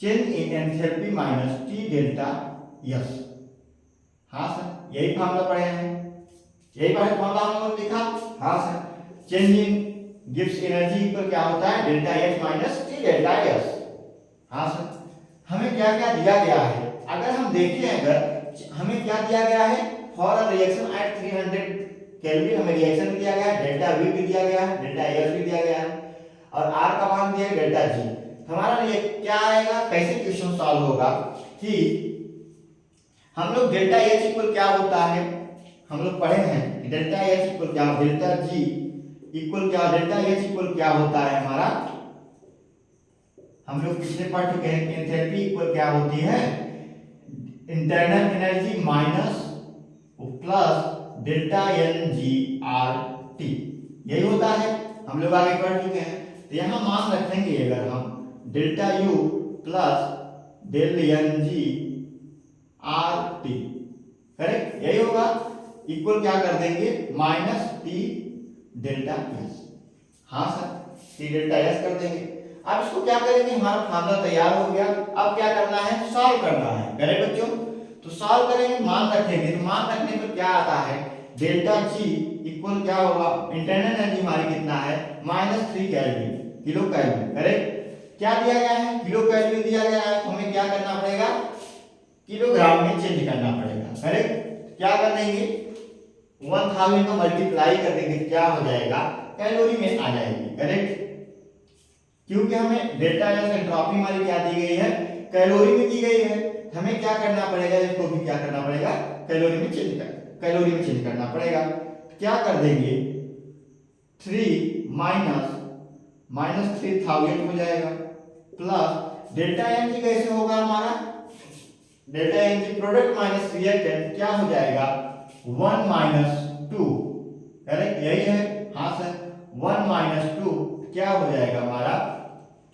[SPEAKER 1] change in enthalpy minus T delta yes. हाँ सर, यही फार्मूला पढ़े हैं, यही फार्मूला हम लोगों ने लिखा। हाँ sir, change in gives energy equal क्या होता है delta H minus T delta S. हाँ सर, हमें क्या क्या दिया गया है, अगर हम देखें, अगर हमें क्या दिया गया है for a reaction at 300 kelvin, हमें रिएक्शन भी दिया गया है, डेल्टा वी भी दिया गया है, डेल्टा एस भी दिया गया है, और आर का मान दिया है डेल्टा जी। हमारा ये क्या आएगा, कैसे क्वेश्चन सॉल्व होगा कि हम लोग डेल्टा एच इक्वल क्या होता है, हम लोग पढ़े हैं कि डेल्टा एच इक्वल क्या, डेल्टा जी इक्वल क्या, डेल्टा एच इक्वल क्या होता है हमारा, हम लोग पिछले पढ़ चुके हैं एंथैल्पी इक्वल क्या होती है internal energy minus plus delta n g R T, यही होता है, हम लोग आगे पढ़ चुके हैं। तो यहाँ मान रखेंगे अगर हम delta U plus del n g R T, correct, यही होगा, इक्वल क्या कर देंगे माइनस टी डेल्टा एस। हाँ सर, टी डेल्टा एस कर देंगे। अब इसको क्या करेंगे, हमारा फार्मूला तैयार हो गया, अब क्या करना है सॉल्व करना है। करेक्ट बच्चों? तो सॉल्व करेंगे, मान रखेंगे, तो मान रखने पर क्या आता है डेल्टा जी इक्वल क्या होगा, इंटरनल एनर्जी हमारी कितना है -3 केल्विन, किलो केल्विन। करेक्ट, क्या दिया गया है किलो केल्विन दिया गया है, तो हमें क्या करना पड़ेगा किलोग्राम में चेंज करना पड़ेगा। करेक्ट, क्या कर देंगे 1000 को मल्टीप्लाई कर देंगे, क्या हो जाएगा कैलोरी में आ जाएगी। करेक्ट, क्योंकि हमें डेल्टा एस एंट्रोपी हमारी क्या दी गई है कैलोरी में दी गई है, हमें क्या करना पड़ेगा, इसको भी क्या करना पड़ेगा कैलोरी में चेंज करना पड़ेगा। क्या कर देंगे 3 माइनस 3000 हो जाएगा, प्लस डेल्टा एन जी कैसे होगा हमारा, delta n g product minus reactant क्या हो जाएगा 1 - 2। करेक्ट, यही है। हाँ सर, 1 - 2 क्या हो जाएगा हमारा,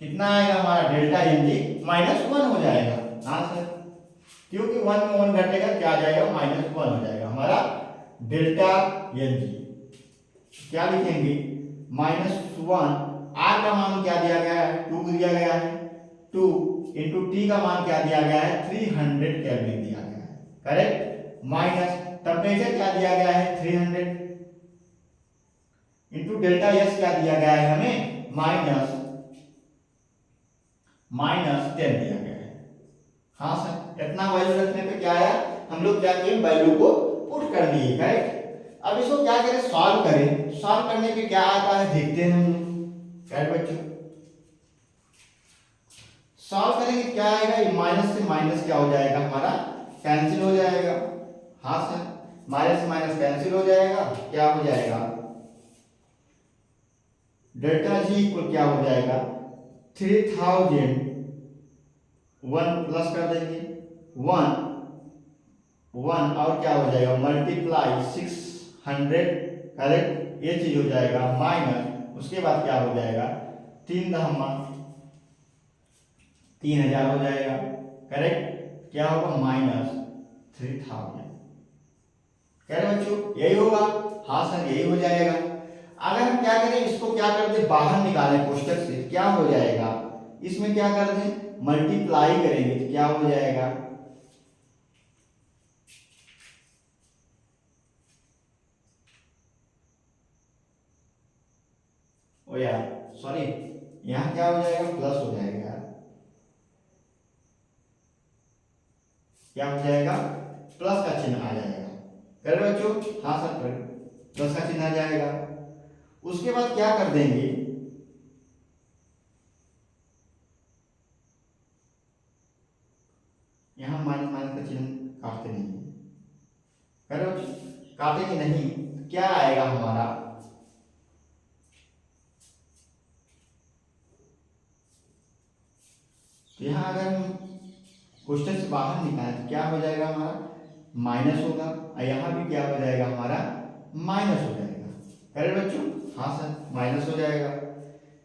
[SPEAKER 1] कितना आएगा हमारा डेल्टा एन जी -1 हो जाएगा। हाँ सर, क्योंकि 1 में 1 घटेगा क्या आ जाएगा -1 हो जाएगा हमारा डेल्टा एन जी। क्या लिखेंगे -1, आर का मान क्या दिया गया है 2 दिया गया है, 2 इंटू टी का मान क्या दिया गया है 300 केल्विन दिया गया है। करेक्ट, माइनस टेम्परेचर क्या दिया गया है 300 इंटू डेल्टा एस क्या दिया गया है हमें -10 दिया गया है। हाँ सर, इतना वैल्यू रखने पे क्या आया, हम लोग क्या किए वैल्यू को पुट कर दिए। करेक्ट, अब इसको क्या करें सॉल्व करें, सॉल्व करने पे क्या आता है देखते हैं हम लोग। करेक्ट बच्चों, सॉल्व करेंगे क्या आएगा, ये माइनस से माइनस क्या हो जाएगा हमारा कैंसिल हो जाएगा। हाँ सर, माइनस से माइनस कैंसिल हो जाएगा, क्या हो जाएगा डेल्टा जी इक्वल क्या हो जाएगा 3000 1 प्लस कर देंगे 1 और क्या हो जाएगा मल्टीप्लाई 600। करेक्ट, ये चीज हो जाएगा माइनस, उसके बाद क्या हो जाएगा 3 दहमा 3000 हो जाएगा। करेक्ट, क्या होगा -3000। करेक्ट बच्चों, यही होगा। हाँ सर, यही हो जाएगा। अगर हम क्या करें इसको क्या कर दें बाहर निकालें कोष्टक से, क्या हो जाएगा इसमें क्या कर दें मल्टीप्लाई करेंगे तो क्या हो जाएगा ओ यार सॉरी, यहाँ क्या हो जाएगा प्लस हो जाएगा यार, क्या हो जाएगा प्लस का चिन्ह आ जाएगा। कर बच्चों, हाँ सर प्लस का चिन्ह आ जाएगा। उसके बाद क्या कर देंगे करो काटेंगे नहीं, क्या आएगा हमारा, तो यहाँ अगर हम क्वेश्चन से बाहर निकालें तो क्या हो जाएगा हमारा, माइनस होगा, और यहाँ भी क्या हो जाएगा हमारा, माइनस हो जाएगा। करें बच्चों, हाँ सर माइनस हो जाएगा।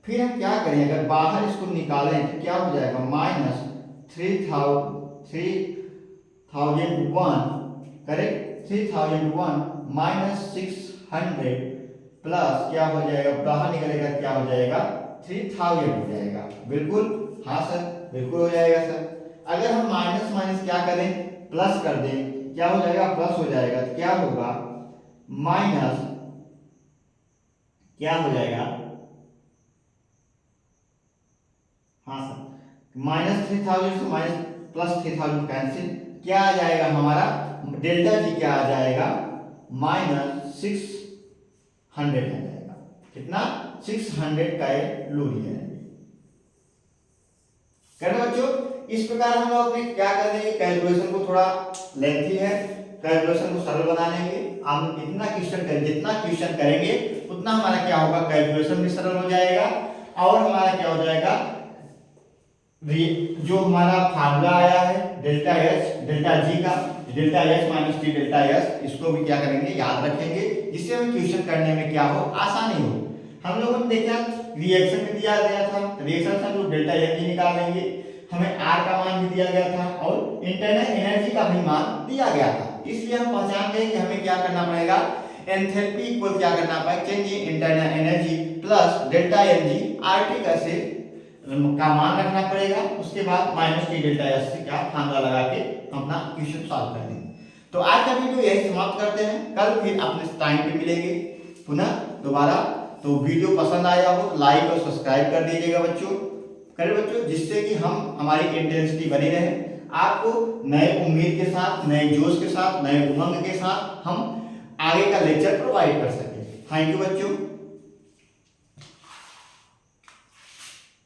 [SPEAKER 1] फिर हम क्या करें, अगर बाहर इसको निकालें तो क्या हो जाएगा, माइनस 3001, करेक्ट, 3001 माइनस 600 प्लस क्या हो जाएगा, बाहर निकलेगा क्या हो जाएगा, 3000 हो जाएगा। बिल्कुल, हाँ सर बिल्कुल हो जाएगा सर। अगर हम माइनस माइनस क्या करें, प्लस कर दें, क्या हो जाएगा, प्लस हो जाएगा, तो क्या होगा, माइनस क्या हो जाएगा, हाँ सर, माइनस 3000 से माइनस प्लस 3000 कैंसिल, क्या आ जाएगा हमारा, डेल्टा जी क्या आ जाएगा, माइनस 600 आ जाएगा। कितना, 600 कैलोरी है। करना बच्चों, इस प्रकार हम लोग अपने क्या कर देंगे, कैलकुलेशन को थोड़ा लेंथी है, कैलकुलेशन को सरल बना लेंगे। हम इतना क्वेश्चन करेंगे, जितना क्वेश्चन करेंगे उतना हमारा क्या होगा, कैलकुलेशन भी सरल हो जाएगा, और हमारा क्या हो जाएगा, जो हमारा फार्मूला आया है डेल्टा एच डेल्टा जी का, delta H minus T delta S, इसको भी क्या करेंगे, याद रखेंगे, जिससे हमें क्वेश्चन करने में क्या हो, आसानी हो। हम लोगों ने देखा रिएक्शन में दिया गया था, रिएक्शन से हम लोग डेल्टा एच जी निकाल लेंगे, हमें आर का मान भी दिया गया था और इंटरनल एनर्जी का भी मान दिया गया था। इसलिए हम पहचान गए कि हमें क्या करना पड़ेगा, एंथैल्पी इक्वल क्या करना पड़ेगा, change in internal energy plus delta n g R T का से का मान रखना पड़ेगा। उसके बाद माइनस टी डेल्टा एस से क्या फार्मूला लगा के हम अपना क्वेश्चन सॉल्व कर देंगे। तो आज का वीडियो यही समाप्त करते हैं, कल फिर अपने टाइम पे मिलेंगे पुनः दोबारा। तो वीडियो पसंद आया हो तो लाइक और सब्सक्राइब कर दीजिएगा बच्चों, करें बच्चों, जिससे कि हम हमारी इंटेंसिटी बनी रहे, आपको नए उम्मीद के साथ, नए जोश के साथ, नए उमंग के साथ हम आगे का लेक्चर प्रोवाइड कर सके। थैंक यू बच्चों।